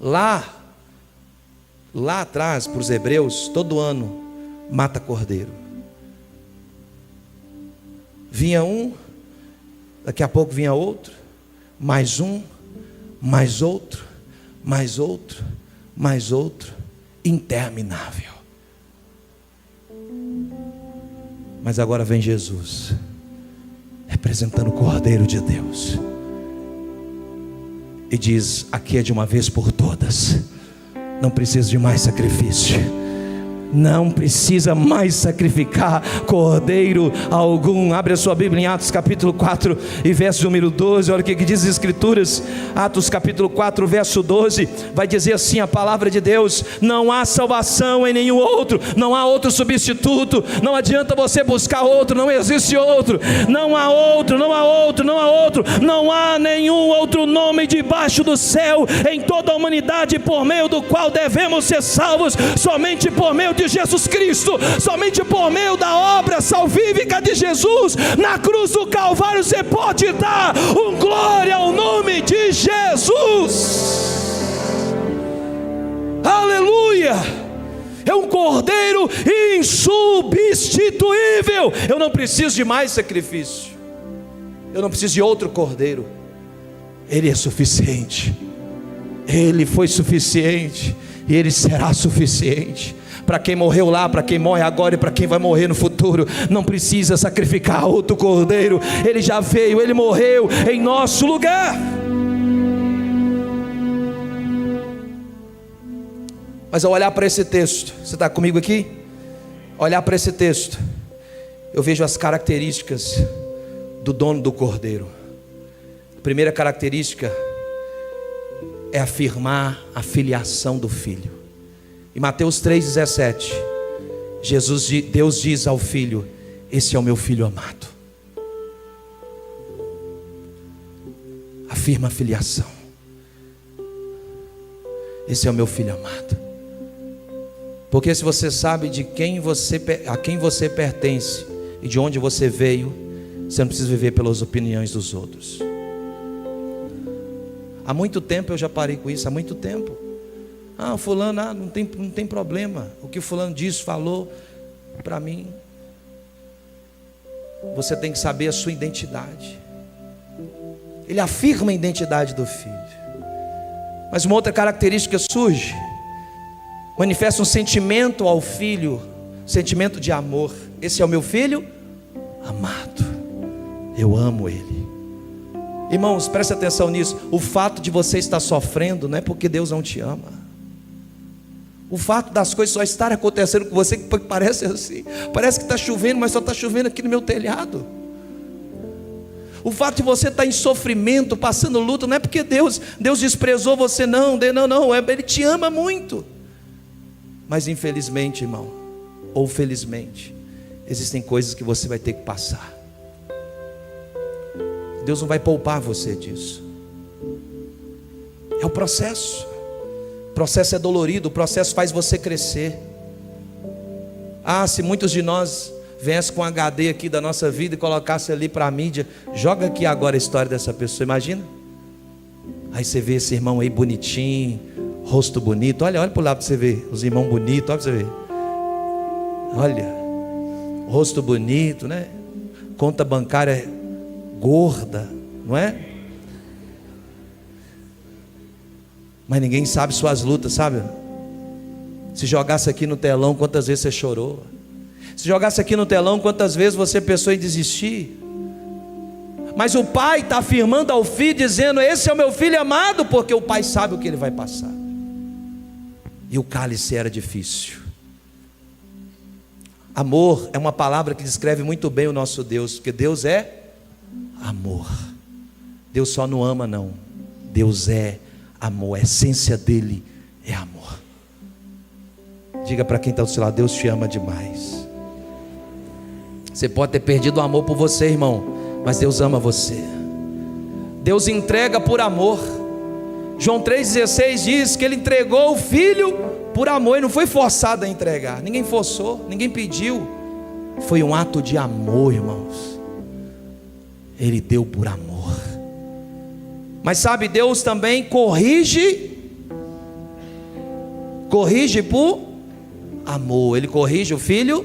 Lá atrás, para os hebreus, todo ano mata cordeiro. Vinha um, daqui a pouco vinha outro, mais um, mais outro, mais outro, mais outro, interminável. Mas agora vem Jesus, representando o Cordeiro de Deus, e diz: aqui é de uma vez por todas, não precisa de mais sacrifício. Não precisa mais sacrificar cordeiro algum. Abre a sua Bíblia em Atos capítulo 4 e verso número 12. Olha o que diz as Escrituras. Atos capítulo 4 verso 12. Vai dizer assim a palavra de Deus: não há salvação em nenhum outro, não há outro substituto. Não adianta você buscar outro, não existe outro. Não há outro, não há outro, não há outro. Não há nenhum outro nome debaixo do céu em toda a humanidade por meio do qual devemos ser salvos. Somente por meio de Jesus Cristo, somente por meio da obra salvífica de Jesus na cruz do Calvário, você pode dar glória ao nome de Jesus. Aleluia! É um cordeiro insubstituível. Eu não preciso de mais sacrifício, eu não preciso de outro cordeiro. Ele é suficiente. Ele foi suficiente e Ele será suficiente para quem morreu lá, para quem morre agora e para quem vai morrer no futuro. Não precisa sacrificar outro cordeiro. Ele já veio, Ele morreu em nosso lugar. Mas ao olhar para esse texto, você está comigo aqui? Olhar para esse texto, eu vejo as características do dono do cordeiro. A primeira característica é afirmar a filiação do filho. Em Mateus 3,17, Deus diz ao filho: esse é o meu filho amado. Afirma a filiação. Esse é o meu filho amado. Porque se você sabe a quem você pertence e de onde você veio, você não precisa viver pelas opiniões dos outros. Há muito tempo eu já parei com isso, há muito tempo. Fulano, não tem problema. O que fulano disse, falou, para mim. Você tem que saber a sua identidade. Ele afirma a identidade do filho. Mas uma outra característica surge. Manifesta um sentimento ao filho, sentimento de amor. Esse é o meu filho amado. Eu amo ele. Irmãos, preste atenção nisso. O fato de você estar sofrendo não é porque Deus não te ama. O fato das coisas só estarem acontecendo com você, que parece assim, parece que está chovendo, mas só está chovendo aqui no meu telhado. O fato de você estar em sofrimento, passando luta, não é porque Deus desprezou você, não, Ele te ama muito. Mas infelizmente, irmão, ou felizmente, existem coisas que você vai ter que passar. Deus não vai poupar você disso. É o processo. O processo é dolorido, o processo faz você crescer. Se muitos de nós viessem com um HD aqui da nossa vida e colocasse ali para a mídia, joga aqui agora a história dessa pessoa, imagina. Aí você vê esse irmão aí bonitinho, rosto bonito, olha para o lado para você ver, os irmãos bonitos, olha para você ver. Olha, rosto bonito, né? Conta bancária gorda, não é? Mas ninguém sabe suas lutas, sabe? Se jogasse aqui no telão, quantas vezes você chorou? Se jogasse aqui no telão, quantas vezes você pensou em desistir? Mas o pai está afirmando ao filho, dizendo: esse é o meu filho amado, porque o pai sabe o que ele vai passar. E o cálice era difícil. Amor é uma palavra que descreve muito bem o nosso Deus, porque Deus é amor. Deus só não ama, não. Deus é amor, a essência dele é amor. Diga para quem está do seu lado: Deus te ama demais. Você pode ter perdido o amor por você, irmão, mas Deus ama você. Deus entrega por amor. João 3,16 diz que ele entregou o filho por amor. Ele não foi forçado a entregar, ninguém forçou, ninguém pediu. Foi um ato de amor, irmãos. Ele deu por amor. Mas sabe, Deus também corrige por amor. Ele corrige o filho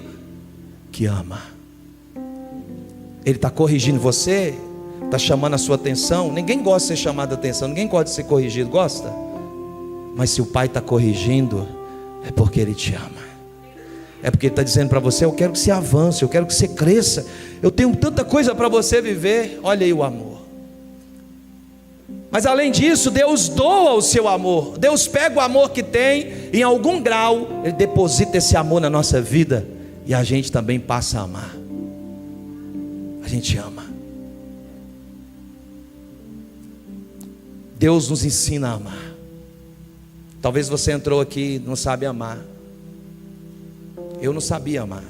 que ama. Ele está corrigindo você, está chamando a sua atenção. Ninguém gosta de ser chamado a atenção, ninguém gosta de ser corrigido, gosta? Mas se o pai está corrigindo, é porque ele te ama. É porque ele está dizendo para você: eu quero que você avance, eu quero que você cresça, eu tenho tanta coisa para você viver. Olha aí o amor. Mas além disso, Deus doa o seu amor. Deus pega o amor que tem, em algum grau Ele deposita esse amor na nossa vida, e a gente também passa a amar. A gente ama. Deus nos ensina a amar. Talvez você entrou aqui e não sabe amar. Eu não sabia amar.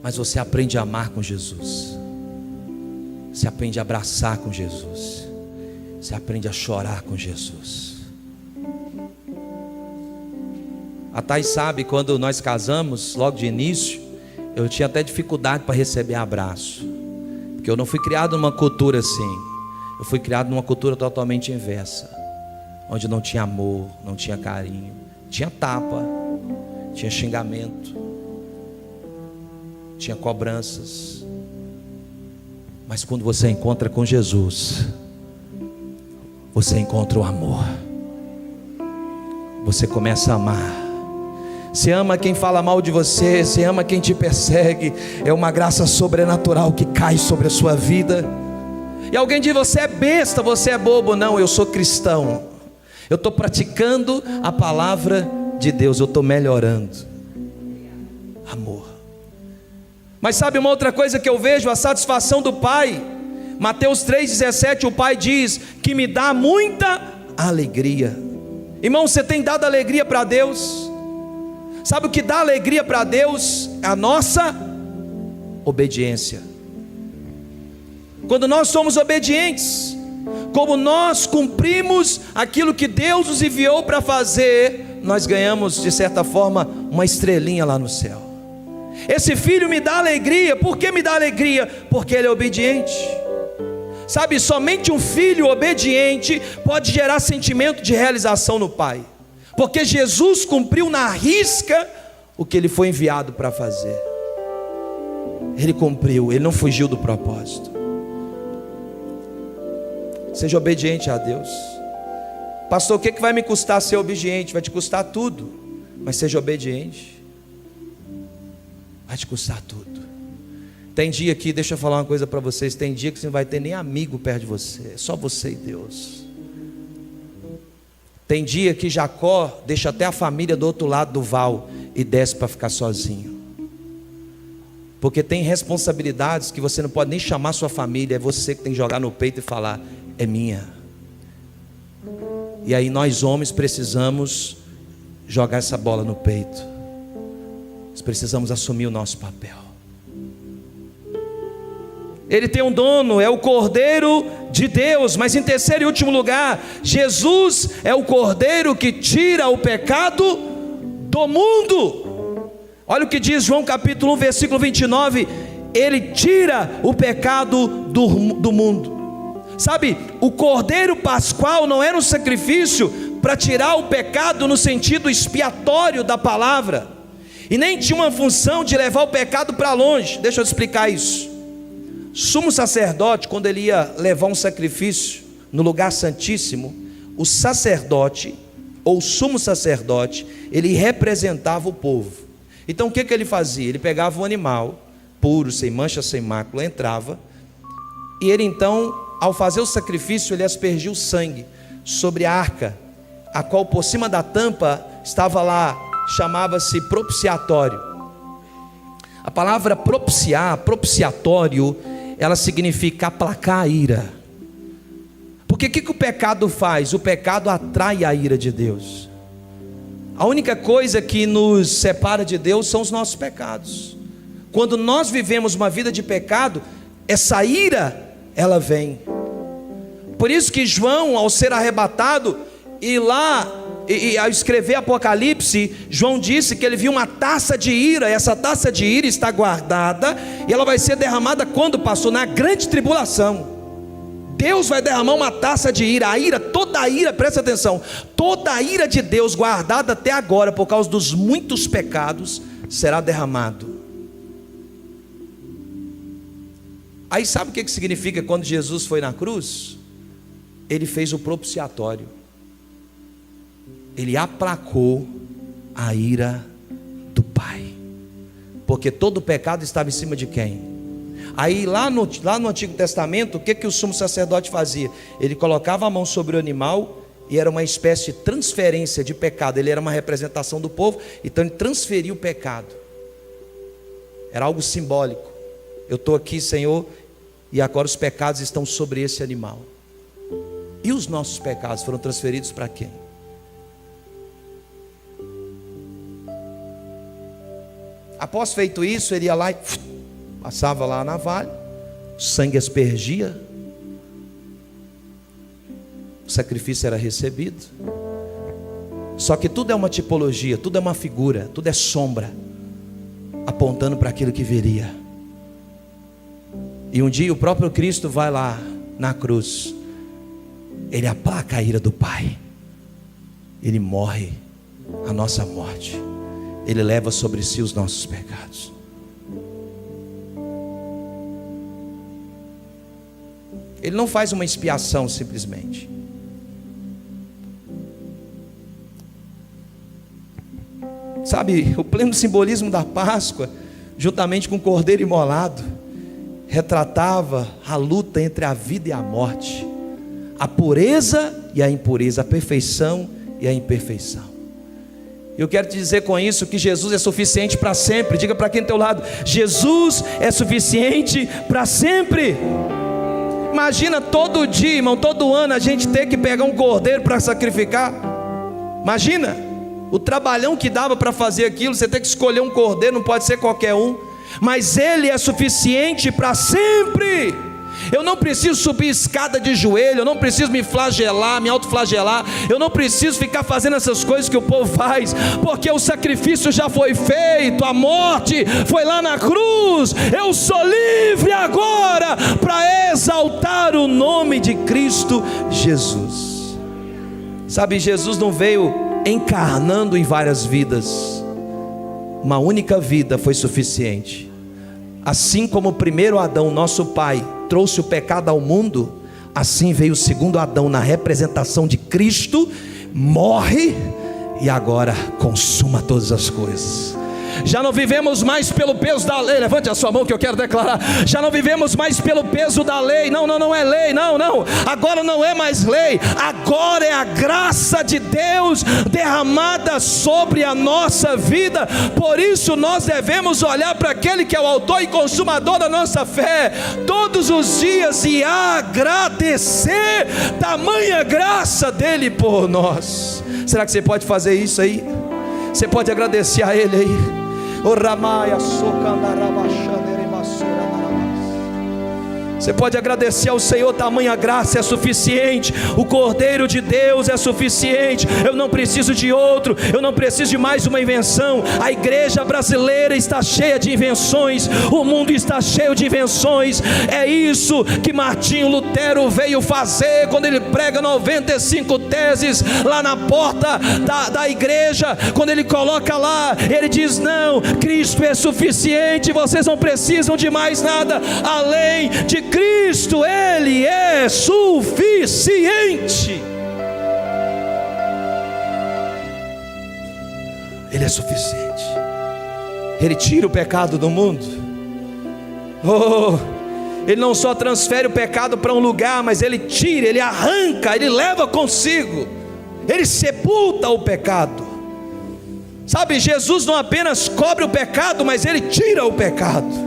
Mas você aprende a amar com Jesus. Você aprende a abraçar com Jesus. Você aprende a chorar com Jesus. A Thais sabe, quando nós casamos, logo de início, eu tinha até dificuldade para receber abraço, porque eu não fui criado numa cultura assim. Eu fui criado numa cultura totalmente inversa, onde não tinha amor, não tinha carinho, tinha tapa, tinha xingamento, tinha cobranças. Mas quando você encontra com Jesus, você encontra o amor. Você começa a amar. Você ama quem fala mal de você, você ama quem te persegue. É uma graça sobrenatural que cai sobre a sua vida. E alguém diz: você é besta, você é bobo. Não, eu sou cristão. Eu estou praticando a palavra de Deus, eu estou melhorando. Amor. Mas sabe uma outra coisa que eu vejo? A satisfação do Pai. Mateus 3,17, o Pai diz que me dá muita alegria. Irmão, você tem dado alegria para Deus? Sabe o que dá alegria para Deus? A nossa obediência. Quando nós somos obedientes, como nós cumprimos aquilo que Deus nos enviou para fazer, nós ganhamos de certa forma uma estrelinha lá no céu. Esse filho me dá alegria. Por que me dá alegria? Porque ele é obediente. Sabe, somente um filho obediente pode gerar sentimento de realização no pai, porque Jesus cumpriu na risca o que ele foi enviado para fazer. Ele cumpriu, ele não fugiu do propósito. Seja obediente a Deus. Pastor, o que vai me custar ser obediente? Vai te custar tudo, mas seja obediente. Vai te custar tudo. Tem dia aqui, deixa eu falar uma coisa para vocês, tem dia que você não vai ter nem amigo perto de você, é só você e Deus. Tem dia que Jacó deixa até a família do outro lado do val e desce para ficar sozinho, porque tem responsabilidades que você não pode nem chamar sua família, é você que tem que jogar no peito e falar, é minha. E aí nós homens precisamos jogar essa bola no peito, nós precisamos assumir o nosso papel. Ele tem um dono, é o Cordeiro de Deus. Mas em terceiro e último lugar, Jesus é o Cordeiro que tira o pecado do mundo. Olha o que diz João capítulo 1 versículo 29. Ele tira o pecado do mundo. Sabe, o Cordeiro Pascual não era um sacrifício para tirar o pecado no sentido expiatório da palavra, e nem tinha uma função de levar o pecado para longe. Deixa eu explicar isso. Sumo sacerdote, quando ele ia levar um sacrifício no lugar santíssimo, o sacerdote, ou sumo sacerdote, ele representava o povo. Então o que ele fazia? Ele pegava um animal puro, sem mancha, sem mácula, entrava, e ele então, ao fazer o sacrifício, ele aspergia o sangue sobre a arca, a qual por cima da tampa estava lá, chamava-se propiciatório. A palavra propiciar, propiciatório, ela significa aplacar a ira. Porque o que o pecado faz? O pecado atrai a ira de Deus. A única coisa que nos separa de Deus são os nossos pecados. Quando nós vivemos uma vida de pecado, essa ira, ela vem. Por isso que João, ao ser arrebatado, e ao escrever Apocalipse, João disse que ele viu uma taça de ira. Essa taça de ira está guardada, e ela vai ser derramada quando, pastor? Na grande tribulação. Deus vai derramar uma taça de ira. A ira, toda a ira, presta atenção, toda a ira de Deus guardada até agora, por causa dos muitos pecados, será derramado. Aí sabe o que significa quando Jesus foi na cruz? Ele fez o propiciatório. Ele aplacou a ira do Pai, porque todo o pecado estava em cima de quem? Aí lá no Antigo Testamento, o que o sumo sacerdote fazia? Ele colocava a mão sobre o animal, e era uma espécie de transferência de pecado. Ele era uma representação do povo, então ele transferia o pecado. Era algo simbólico. Eu estou aqui, Senhor, e agora os pecados estão sobre esse animal. E os nossos pecados foram transferidos para quem? Após feito isso, ele ia lá e passava lá a navalha, o sangue aspergia, o sacrifício era recebido. Só que tudo é uma tipologia, tudo é uma figura, tudo é sombra, apontando para aquilo que viria. E um dia o próprio Cristo vai lá na cruz, ele aplaca a ira do Pai, ele morre a nossa morte, ele leva sobre si os nossos pecados. Ele não faz uma expiação simplesmente. Sabe, o pleno simbolismo da Páscoa, juntamente com o cordeiro imolado, retratava a luta entre a vida e a morte, a pureza e a impureza, a perfeição e a imperfeição. Eu quero te dizer com isso que Jesus é suficiente para sempre. Diga para quem está ao teu lado: Jesus é suficiente para sempre. Imagina todo dia, irmão, todo ano a gente ter que pegar um cordeiro para sacrificar. Imagina. O trabalhão que dava para fazer aquilo, você tem que escolher um cordeiro, não pode ser qualquer um, mas ele é suficiente para sempre. Eu não preciso subir escada de joelho, eu não preciso me flagelar, me autoflagelar, eu não preciso ficar fazendo essas coisas que o povo faz, porque o sacrifício já foi feito, a morte foi lá na cruz. Eu sou livre agora para exaltar o nome de Cristo Jesus. Sabe, Jesus não veio encarnando em várias vidas, uma única vida foi suficiente. Assim como o primeiro Adão, nosso pai, trouxe o pecado ao mundo, assim veio o segundo Adão na representação de Cristo, morre e agora consuma todas as coisas. Já não vivemos mais pelo peso da lei. Levante a sua mão que eu quero declarar. Já não vivemos mais pelo peso da lei. Não é lei, não. Agora não é mais lei. Agora é a graça de Deus derramada sobre a nossa vida. Por isso nós devemos olhar para aquele que é o autor e consumador da nossa fé todos os dias e agradecer tamanha graça dele por nós. Será que você pode fazer isso aí? Você pode agradecer a ele aí? Você pode agradecer ao Senhor, tamanha graça é suficiente. O Cordeiro de Deus é suficiente. Eu não preciso de outro, eu não preciso de mais uma invenção. A igreja brasileira está cheia de invenções, o mundo está cheio de invenções. É isso que Martinho Lutero veio fazer quando ele prega 95 teses lá na porta da igreja. Quando ele coloca lá, ele diz: não, Cristo é suficiente, vocês não precisam de mais nada além de Cristo, Ele é suficiente. Ele é suficiente. Ele tira o pecado do mundo. Ele não só transfere o pecado para um lugar, mas Ele tira, Ele arranca, Ele leva consigo, Ele sepulta o pecado. Sabe, Jesus não apenas cobre o pecado, mas Ele tira o pecado.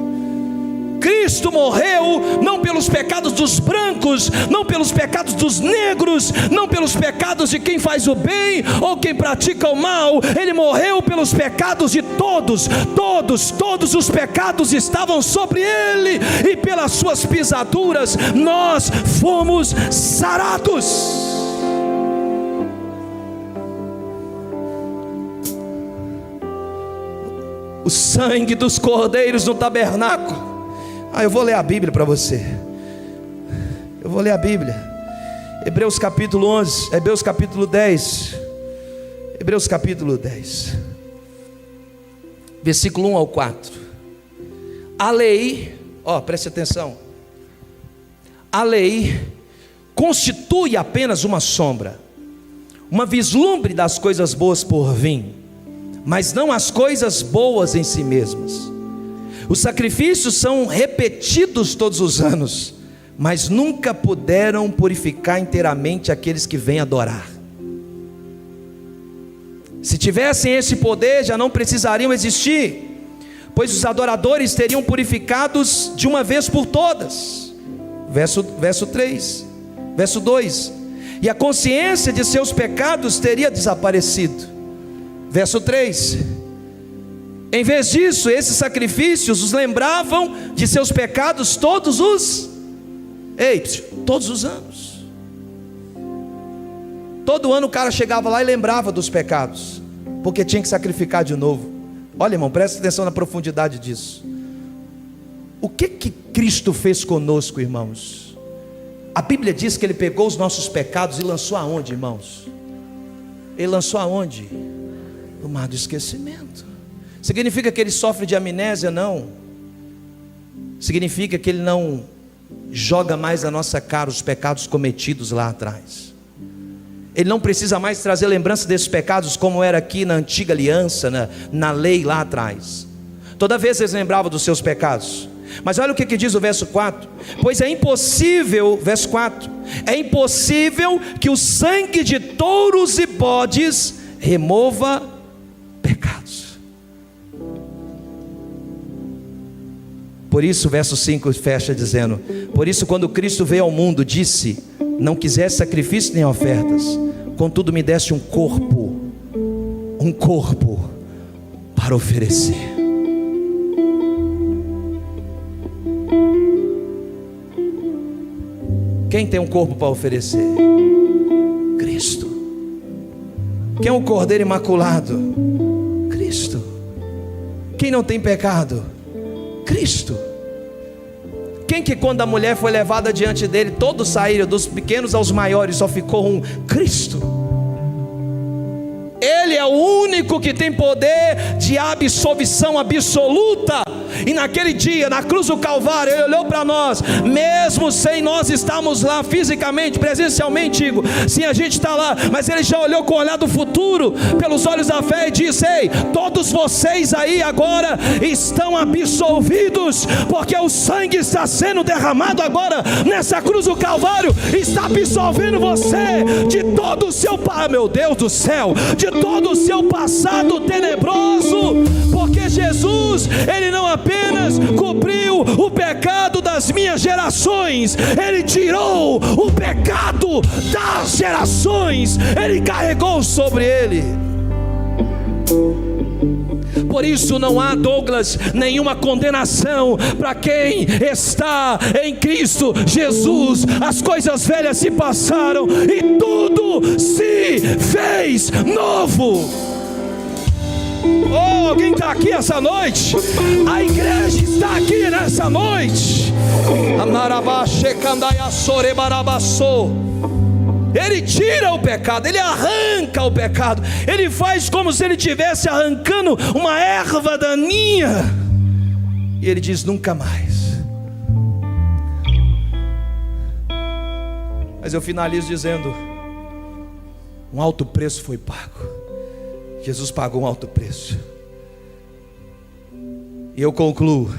Cristo morreu não pelos pecados dos brancos, não pelos pecados dos negros, não pelos pecados de quem faz o bem ou quem pratica o mal. Ele morreu pelos pecados de todos os pecados estavam sobre Ele, e pelas suas pisaduras nós fomos sarados. O sangue dos cordeiros no tabernáculo. Eu vou ler a Bíblia para você. Eu vou ler a Bíblia. Hebreus capítulo 11, Hebreus capítulo 10. Hebreus capítulo 10, versículo 1 ao 4. A lei, preste atenção. A lei constitui apenas uma sombra, uma vislumbre das coisas boas por vir, mas não as coisas boas em si mesmas. Os sacrifícios são repetidos todos os anos, mas nunca puderam purificar inteiramente aqueles que vêm adorar. Se tivessem esse poder, já não precisariam existir, pois os adoradores teriam purificados de uma vez por todas. Verso 3, verso 2. E a consciência de seus pecados teria desaparecido. Verso 3. Em vez disso, esses sacrifícios os lembravam de seus pecados todos os anos. Todo ano o cara chegava lá e lembrava dos pecados, porque tinha que sacrificar de novo. Olha, irmão, presta atenção na profundidade disso. O que Cristo fez conosco, irmãos? A Bíblia diz que Ele pegou os nossos pecados e lançou aonde, irmãos? Ele lançou aonde? No mar do esquecimento. Significa que Ele sofre de amnésia? Não. Significa que Ele não joga mais na nossa cara os pecados cometidos lá atrás. Ele não precisa mais trazer lembrança desses pecados como era aqui na antiga aliança, na lei lá atrás. Toda vez eles lembravam dos seus pecados. Mas olha o que diz o verso 4. Pois é impossível, verso 4, é impossível que o sangue de touros e bodes remova pecados. Por isso, verso 5 fecha dizendo: por isso, quando Cristo veio ao mundo, disse: não quisesse sacrifício nem ofertas, contudo me deste um corpo um corpo para oferecer. Quem tem um corpo para oferecer? Cristo. Quem é o Cordeiro Imaculado? Cristo. Quem não tem pecado? Cristo. Quem que quando a mulher foi levada diante dele, todos saíram, dos pequenos aos maiores, só ficou um? Cristo. Ele é o único que tem poder de absolvição absoluta. E naquele dia, na cruz do Calvário, Ele olhou para nós, mesmo sem nós estarmos lá fisicamente, presencialmente, digo, sim, a gente está lá, mas Ele já olhou com o olhar do futuro, pelos olhos da fé, e disse: ei, todos vocês aí agora estão absolvidos, porque o sangue está sendo derramado agora nessa cruz do Calvário, está absolvendo você de todo o seu, meu Deus do céu, de todo o seu passado tenebroso, porque Jesus, Ele não apenas cobriu o pecado das minhas gerações, Ele tirou o pecado das gerações, Ele carregou sobre Ele. Por isso não há, Douglas, nenhuma condenação para quem está em Cristo Jesus. As coisas velhas se passaram e tudo se fez novo. Oh, alguém está aqui essa noite? A igreja está aqui nessa noite. Ele tira o pecado, Ele arranca o pecado, Ele faz como se Ele estivesse arrancando uma erva daninha, e Ele diz: nunca mais. Mas eu finalizo dizendo: um alto preço foi pago. Jesus pagou um alto preço. E eu concluo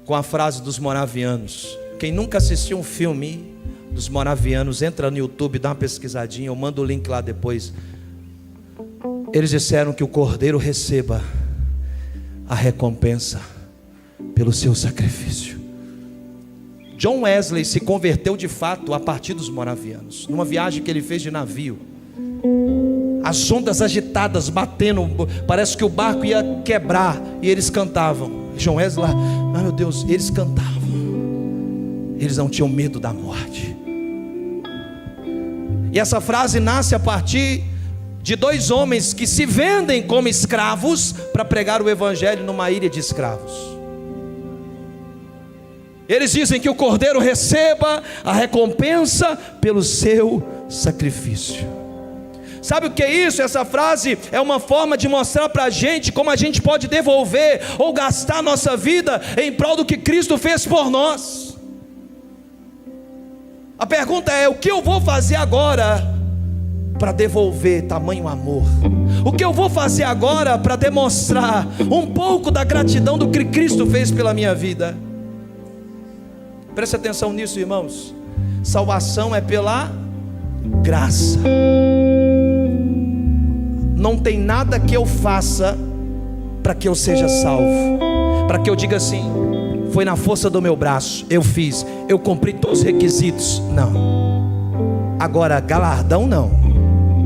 com a frase dos moravianos. Quem nunca assistiu um filme dos moravianos, entra no YouTube, dá uma pesquisadinha, eu mando o link lá depois. Eles disseram que o Cordeiro receba a recompensa pelo seu sacrifício. John Wesley se converteu de fato a partir dos moravianos, numa viagem que ele fez de navio. As ondas agitadas batendo, parece que o barco ia quebrar, e eles cantavam. John Wesley lá, ah, meu Deus, eles cantavam. Eles não tinham medo da morte. E essa frase nasce a partir de dois homens que se vendem como escravos para pregar o evangelho numa ilha de escravos. Eles dizem que o Cordeiro receba a recompensa pelo seu sacrifício. Sabe o que é isso? Essa frase é uma forma de mostrar para a gente como a gente pode devolver ou gastar nossa vida em prol do que Cristo fez por nós. A pergunta é: o que eu vou fazer agora para devolver tamanho amor? O que eu vou fazer agora para demonstrar um pouco da gratidão do que Cristo fez pela minha vida? Preste atenção nisso, irmãos. Salvação é pela graça. Não tem nada que eu faça para que eu seja salvo, para que eu diga assim: foi na força do meu braço, eu fiz, eu cumpri todos os requisitos. Não. Agora, galardão não.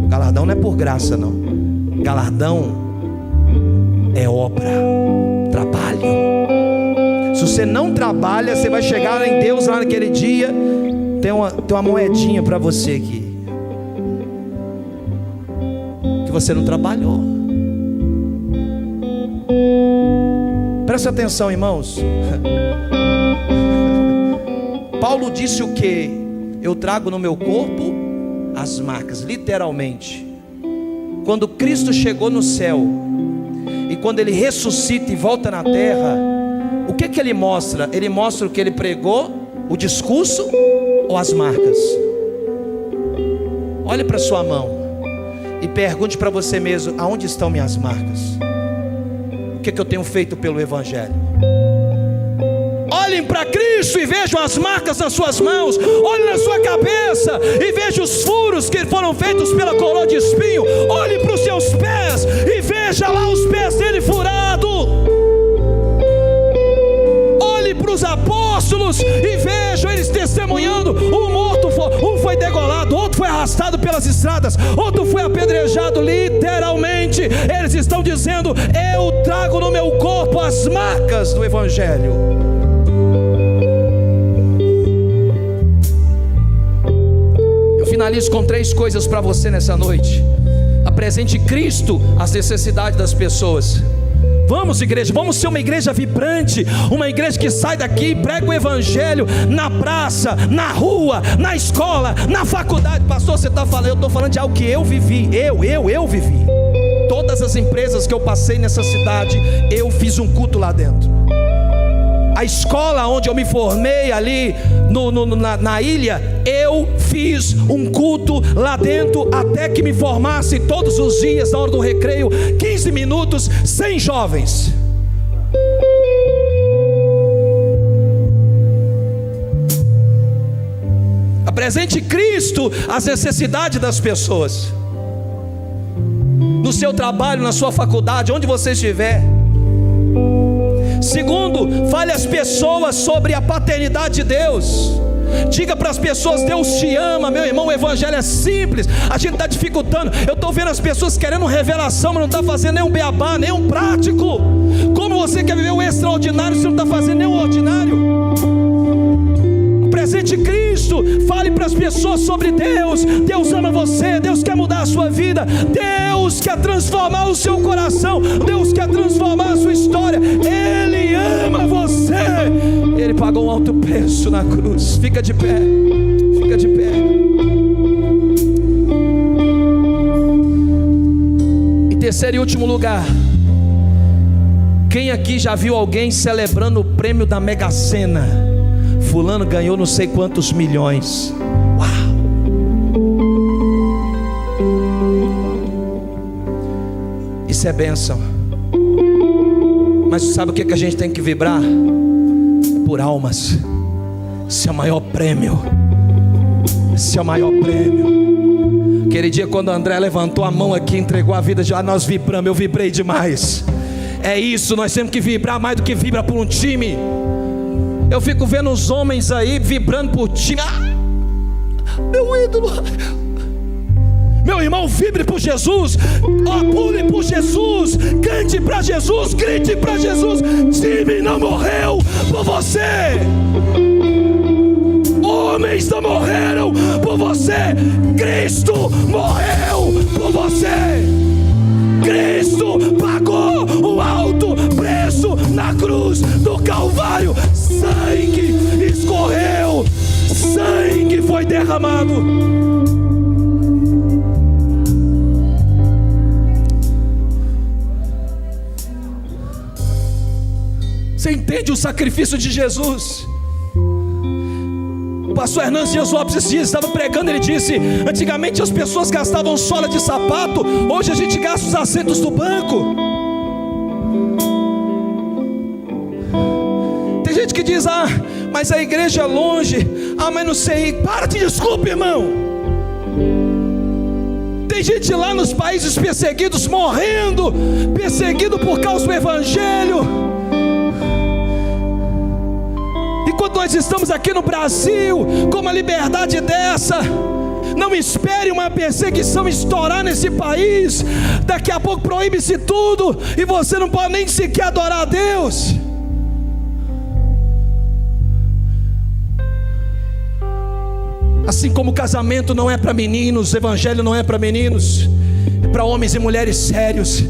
Galardão não é por graça, não. Galardão é obra, trabalho. Se você não trabalha, você vai chegar em Deus lá naquele dia, tem uma moedinha para você aqui, que você não trabalhou. Preste atenção, irmãos. Paulo disse o que? Eu trago no meu corpo as marcas, literalmente. Quando Cristo chegou no céu e quando Ele ressuscita e volta na terra, o que Ele mostra? Ele mostra o que Ele pregou, o discurso ou as marcas? Olhe para sua mão e pergunte para você mesmo: aonde estão minhas marcas? O que eu tenho feito pelo Evangelho? Olhem para Cristo e vejam as marcas nas suas mãos. Olhem na sua cabeça e vejam os furos que foram feitos pela coroa de espinho. Olhe para os seus pés e veja lá os pés dele furados. Olhe para os apóstolos e vejam eles testemunhando: o morto foi um foi degolado, outro foi arrastado pelas estradas, outro foi apedrejado. Literalmente, eles estão dizendo: eu trago no meu corpo as marcas do Evangelho. Eu finalizo com 3 coisas para você nessa noite. Apresente Cristo às necessidades das pessoas. Vamos, igreja, vamos ser uma igreja vibrante, uma igreja que sai daqui e prega o Evangelho na praça, na rua, na escola, na faculdade. Pastor, você está falando? Eu estou falando de algo que eu vivi. Eu vivi. Todas as empresas que eu passei nessa cidade, eu fiz um culto lá dentro. A escola onde eu me formei ali na ilha, eu fiz um culto lá dentro, até que me formasse todos os dias, na hora do recreio, 15 minutos, 100 jovens. Apresente Cristo às necessidades das pessoas. No seu trabalho, na sua faculdade, onde você estiver. Segundo, fale às pessoas sobre a paternidade de Deus. Diga para as pessoas: Deus te ama, meu irmão. O Evangelho é simples, a gente está dificultando. Eu estou vendo as pessoas querendo revelação, mas não está fazendo nenhum beabá, nenhum prático. Como você quer viver o extraordinário se não está fazendo nenhum ordinário? Presente Cristo, fale para as pessoas sobre Deus. Deus ama você, Deus quer mudar a sua vida, Deus quer transformar o seu coração, Deus quer transformar a sua história. Ele ama você, Ele pagou um alto preço na cruz. Fica de pé, fica de pé. Em terceiro e último lugar, quem aqui já viu alguém celebrando o prêmio da Mega Sena? Fulano ganhou não sei quantos milhões. Uau! Isso é bênção. Mas sabe o que a gente tem que vibrar? Por almas. Esse é o maior prêmio. Esse é o maior prêmio. Aquele dia quando o André levantou a mão aqui, entregou a vida, já nós vibramos. Eu vibrei demais. É isso, nós temos que vibrar mais do que vibra por um time. Eu fico vendo os homens aí vibrando por time. Meu ídolo. Meu irmão, vibre por Jesus. Pule por Jesus. Cante para Jesus. Grite para Jesus. Time não morreu por você. Homens não morreram por você. Cristo morreu por você. Cristo pagou o alto preço na cruz do Calvário. Sangue escorreu, sangue foi derramado. Você entende o sacrifício de Jesus? O pastor Hernandes Dias Lopes esses dias estava pregando. Ele disse: antigamente as pessoas gastavam sola de sapato, hoje a gente gasta os assentos do banco. Tem gente que diz: mas a igreja é longe, mas não sei. Para de desculpa, irmão. Tem gente lá nos países perseguidos morrendo, perseguido por causa do Evangelho. Enquanto nós estamos aqui no Brasil com uma liberdade dessa, não espere uma perseguição estourar nesse país. Daqui a pouco proíbe-se tudo e você não pode nem sequer adorar a Deus. Assim como o casamento não é para meninos, o Evangelho não é para meninos, é para homens e mulheres sérios,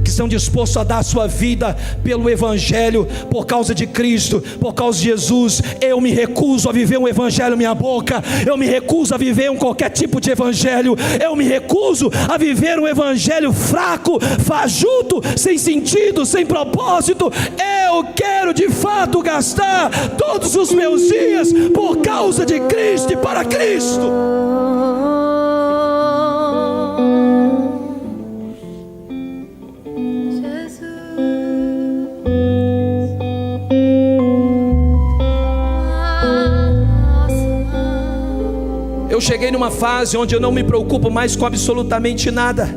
que estão dispostos a dar a sua vida pelo Evangelho, por causa de Cristo, por causa de Jesus. Eu me recuso a viver um Evangelho minha boca. Eu me recuso a viver qualquer tipo de Evangelho. Eu me recuso a viver um Evangelho fraco, fajuto, sem sentido, sem propósito. Eu quero de fato gastar todos os meus dias por causa de Cristo e para Cristo. Eu cheguei numa fase onde eu não me preocupo mais com absolutamente nada.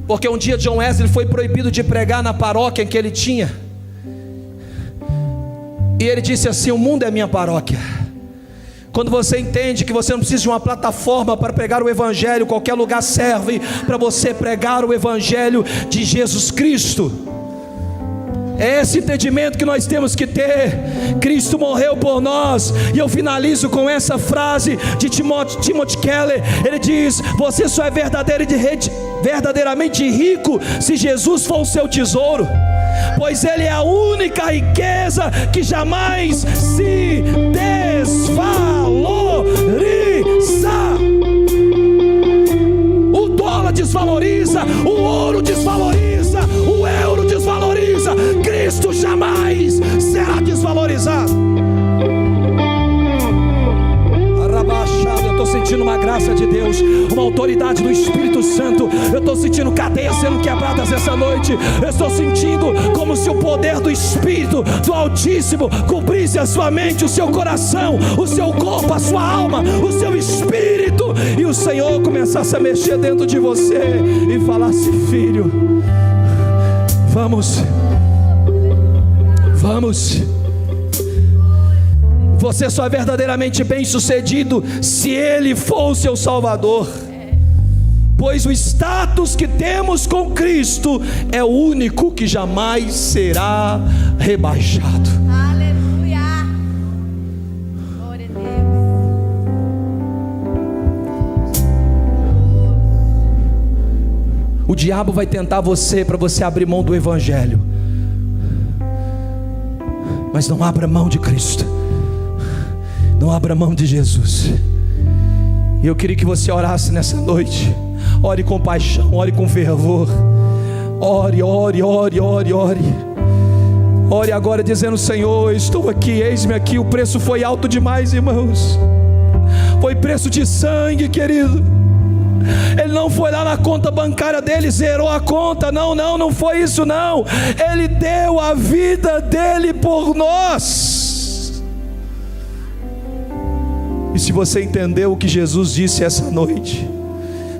Porque um dia John Wesley foi proibido de pregar na paróquia em que ele tinha. E ele disse assim: o mundo é minha paróquia. Quando você entende que você não precisa de uma plataforma para pregar o Evangelho, qualquer lugar serve para você pregar o Evangelho de Jesus Cristo. É esse entendimento que nós temos que ter. Cristo morreu por nós. E eu finalizo com essa frase de Timothy Keller. Ele diz: você só é verdadeiramente rico se Jesus for o seu tesouro, pois Ele é a única riqueza que jamais se desvaloriza. O dólar desvaloriza, o ouro desvaloriza, o euro desvaloriza. Cristo jamais será desvalorizado. Eu estou sentindo uma graça de Deus, uma autoridade do Espírito Santo. Eu estou sentindo cadeias sendo quebradas essa noite. Eu estou sentindo como se o poder do Espírito do Altíssimo cobrisse a sua mente, o seu coração, o seu corpo, a sua alma, o seu espírito, e o Senhor começasse a mexer dentro de você e falasse: filho, vamos. Você só é verdadeiramente bem-sucedido se Ele for o seu Salvador, pois o status que temos com Cristo é o único que jamais será rebaixado. Aleluia. Glória a Deus. O diabo vai tentar você para você abrir mão do Evangelho, mas não abra mão de Cristo. Não abra mão de Jesus. E eu queria que você orasse nessa noite. Ore com paixão, ore com fervor. Ore. Ore agora dizendo: Senhor, eu estou aqui, eis-me aqui. O preço foi alto demais, irmãos. Foi preço de sangue, querido. Ele não foi lá na conta bancária dele, zerou a conta. Não foi isso não. Ele deu a vida dele por nós. E se você entendeu o que Jesus disse essa noite,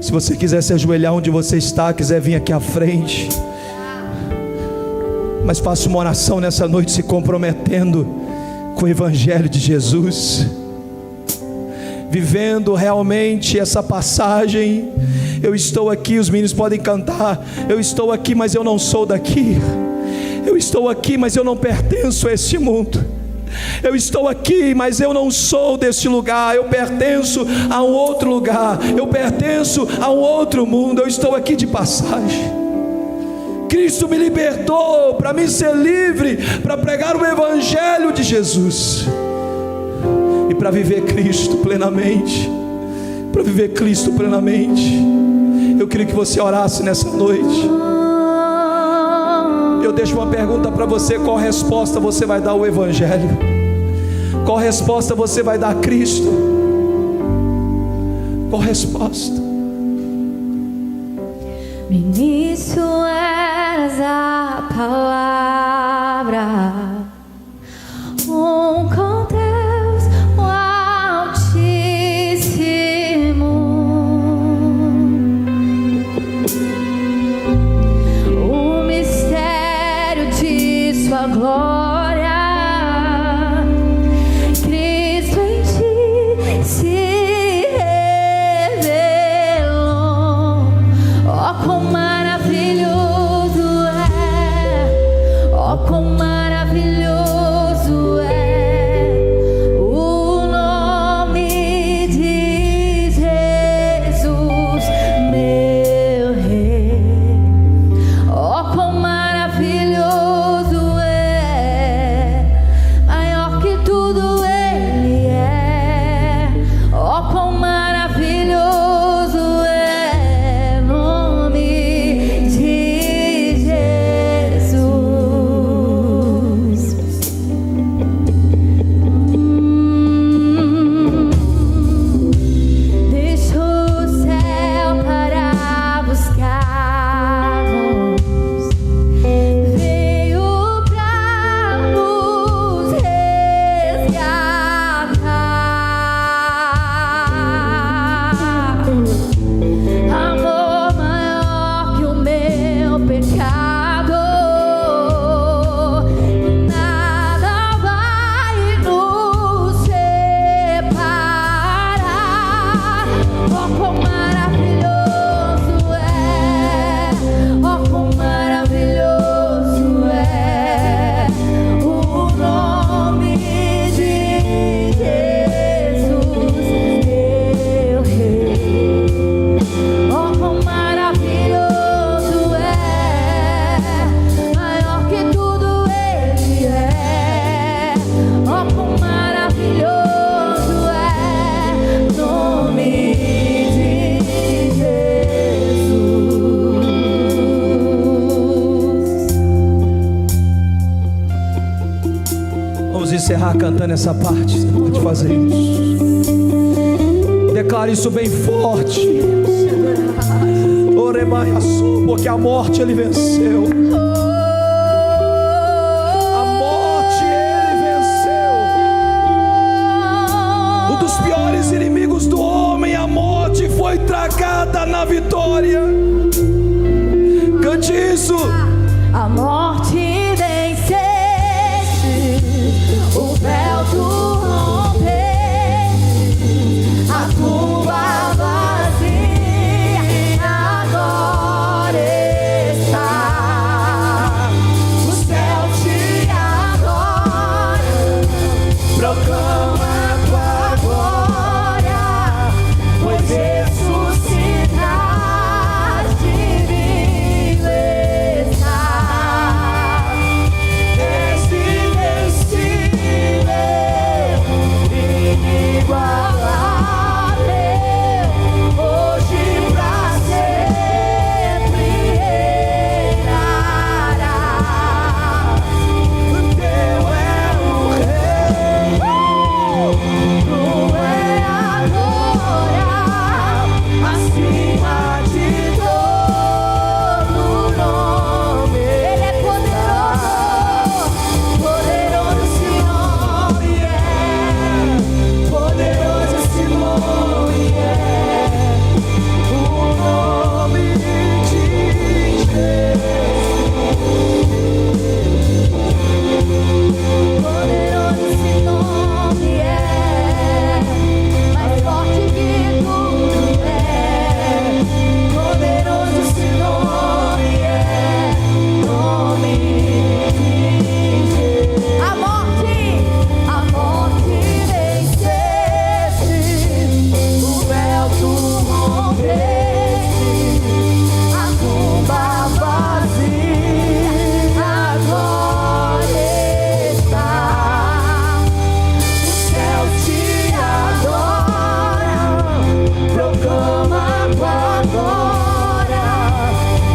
se você quiser se ajoelhar onde você está, quiser vir aqui à frente, mas faça uma oração nessa noite se comprometendo com o Evangelho de Jesus, vivendo realmente essa passagem. Eu estou aqui, os meninos podem cantar: eu estou aqui, mas eu não sou daqui. Eu estou aqui, mas eu não pertenço a este mundo. Eu estou aqui, mas eu não sou deste lugar. Eu pertenço a um outro lugar. Eu pertenço a um outro mundo. Eu estou aqui de passagem. Cristo me libertou para me ser livre, para pregar o Evangelho de Jesus e para viver Cristo plenamente. Para viver Cristo plenamente. Eu queria que você orasse nessa noite. Eu deixo uma pergunta para você: qual resposta você vai dar ao Evangelho? Qual resposta você vai dar a Cristo? Qual resposta? No início eras a palavra, com Deus o Altíssimo. O mistério de sua glória, Cristo em ti se revelou. Oh, quão maravilhoso é, Vamos encerrar cantando essa parte. Você pode fazer isso. Declare isso bem forte. Porque a morte Ele venceu. A morte Ele venceu. Um dos piores inimigos do homem, a morte, foi tragada na vitória. Cante isso. A morte venceste, o véu tu rompeste, a tumba vazia agora está. O céu te adora, proclama tua glória, pois ressuscitaste vivo está. És invencível, inigualável, hoje pra sempre reinarás. Teu é o reino, tu é a glória, acima de todo nome. Ele é poderoso, poderoso esse nome é, poderoso esse nome é, o nome de Jesus. Poderoso esse nome é, mais forte que tudo é. Poderoso esse nome é, nome de Jesus. A morte venceste, o véu tu rompeste, a tumba vazia agora está. O céu te adora, proclama tua glória,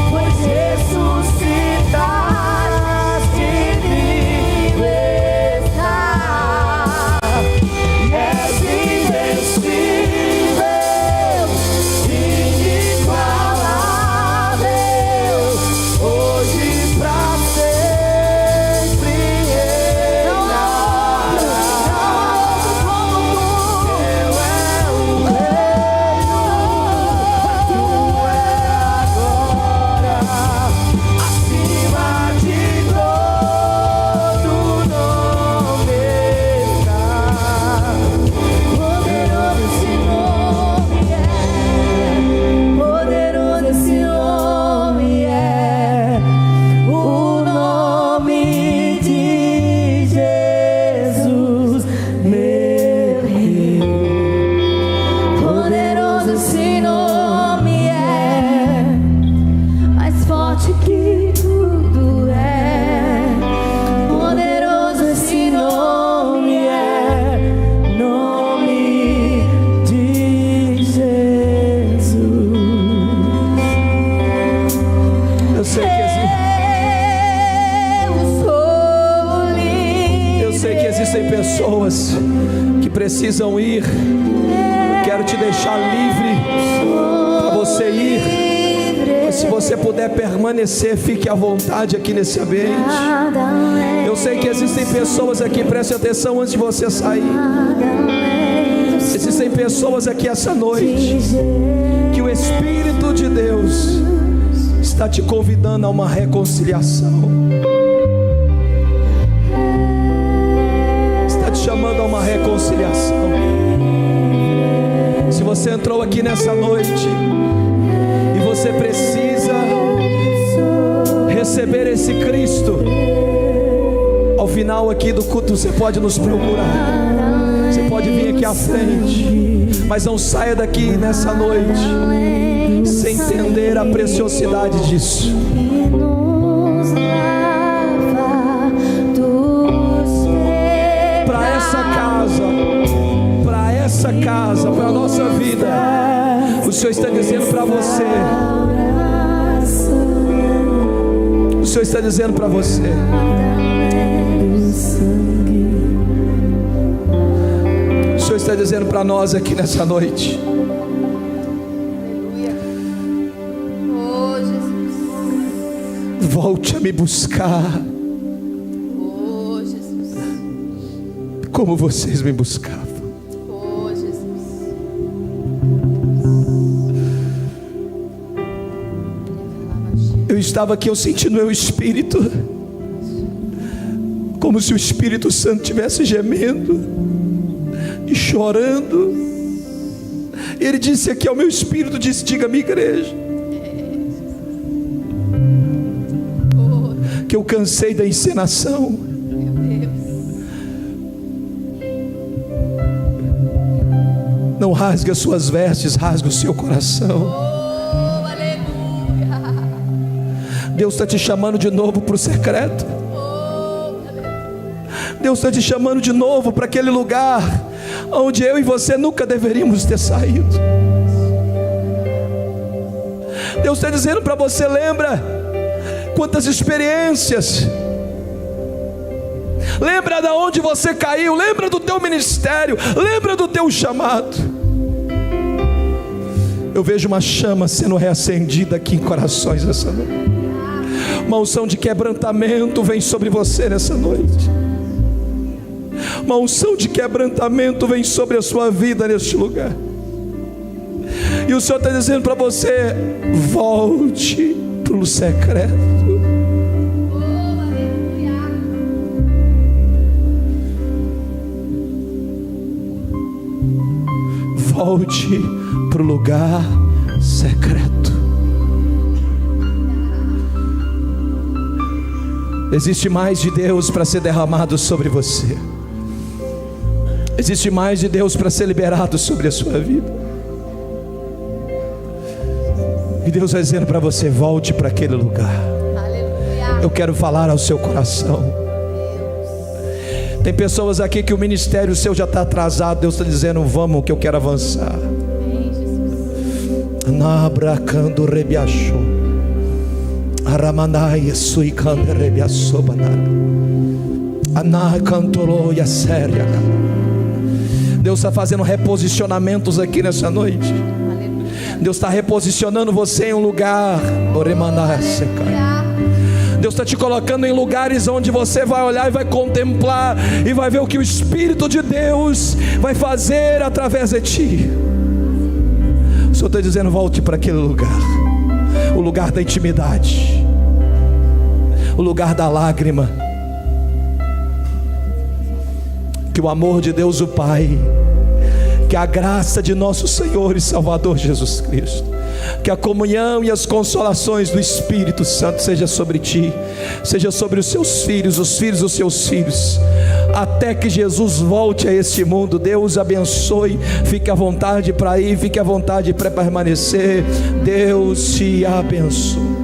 pois ressuscitaste vivo está. És invencível, inigualável, hoje pra sempre reinarás. Teu é o reino, tu é a glória, acima de todo nome está. Poderoso esse nome é, poderoso esse nome é, o nome de Jesus, meu Rei. Poderoso esse nome é, mais forte que tudo é. Poderoso esse nome é, nome de Jesus. Eu sei que Eu sou livre. existem pessoas que precisam ir. Quero te deixar livre para você ir. Mas se você puder permanecer, fique à vontade aqui nesse ambiente. Eu sei que existem pessoas aqui, preste atenção antes de você sair. Existem pessoas aqui essa noite que o Espírito de Deus está te convidando a uma reconciliação. Está te chamando a uma reconciliação. Se você entrou aqui nessa noite e você precisa receber esse Cristo, ao final aqui do culto você pode nos procurar. Você pode vir aqui à frente, mas não saia daqui nessa noite sem entender a preciosidade disso. Para essa casa, para a nossa vida, o Senhor está dizendo para você. O Senhor está dizendo para você: está dizendo para nós aqui nessa noite: Aleluia. Oh, Jesus. volte a me buscar Oh, Jesus. como vocês me buscavam. Oh, Jesus. Eu estava aqui, eu senti no meu espírito, como se o Espírito Santo estivesse gemendo e chorando. Ele disse aqui ao meu espírito, disse: diga à minha igreja que eu cansei da encenação. Meu Deus. Não rasgue as suas vestes, rasgue o seu coração. Oh, aleluia. Deus está te chamando de novo para o secreto. Oh, aleluia. Deus está te chamando de novo para aquele lugar onde eu e você nunca deveríamos ter saído. Deus está dizendo para você: lembra quantas experiências, lembra de onde você caiu, lembra do teu ministério, lembra do teu chamado. Eu vejo uma chama sendo reacendida aqui em corações essa noite. Uma unção de quebrantamento vem sobre você nessa noite. Uma unção de quebrantamento vem sobre a sua vida neste lugar. E o Senhor está dizendo para você: volte para o secreto. Volte para o lugar secreto. Existe mais de Deus para ser derramado sobre você. Existe mais de Deus para ser liberado sobre a sua vida. E Deus vai dizendo para você: volte para aquele lugar. Aleluia. Eu quero falar ao seu coração. Tem pessoas aqui que o ministério seu já está atrasado. Deus está dizendo: vamos, que eu quero avançar. Amém, Jesus. Nabracando rebiacho, aramanai suicando rebiaço banana, anai cantolo e a séria. Deus está fazendo reposicionamentos aqui nessa noite. Deus está reposicionando você em um lugar. Deus está te colocando em lugares onde você vai olhar e vai contemplar e vai ver o que o Espírito de Deus vai fazer através de ti. O Senhor está dizendo: volte para aquele lugar, o lugar da intimidade, o lugar da lágrima. Que o amor de Deus o Pai, que a graça de nosso Senhor e Salvador Jesus Cristo, que a comunhão e as consolações do Espírito Santo seja sobre ti, seja sobre os seus filhos, os filhos dos seus filhos, até que Jesus volte a este mundo. Deus abençoe. Fique à vontade para ir, fique à vontade para permanecer. Deus te abençoe.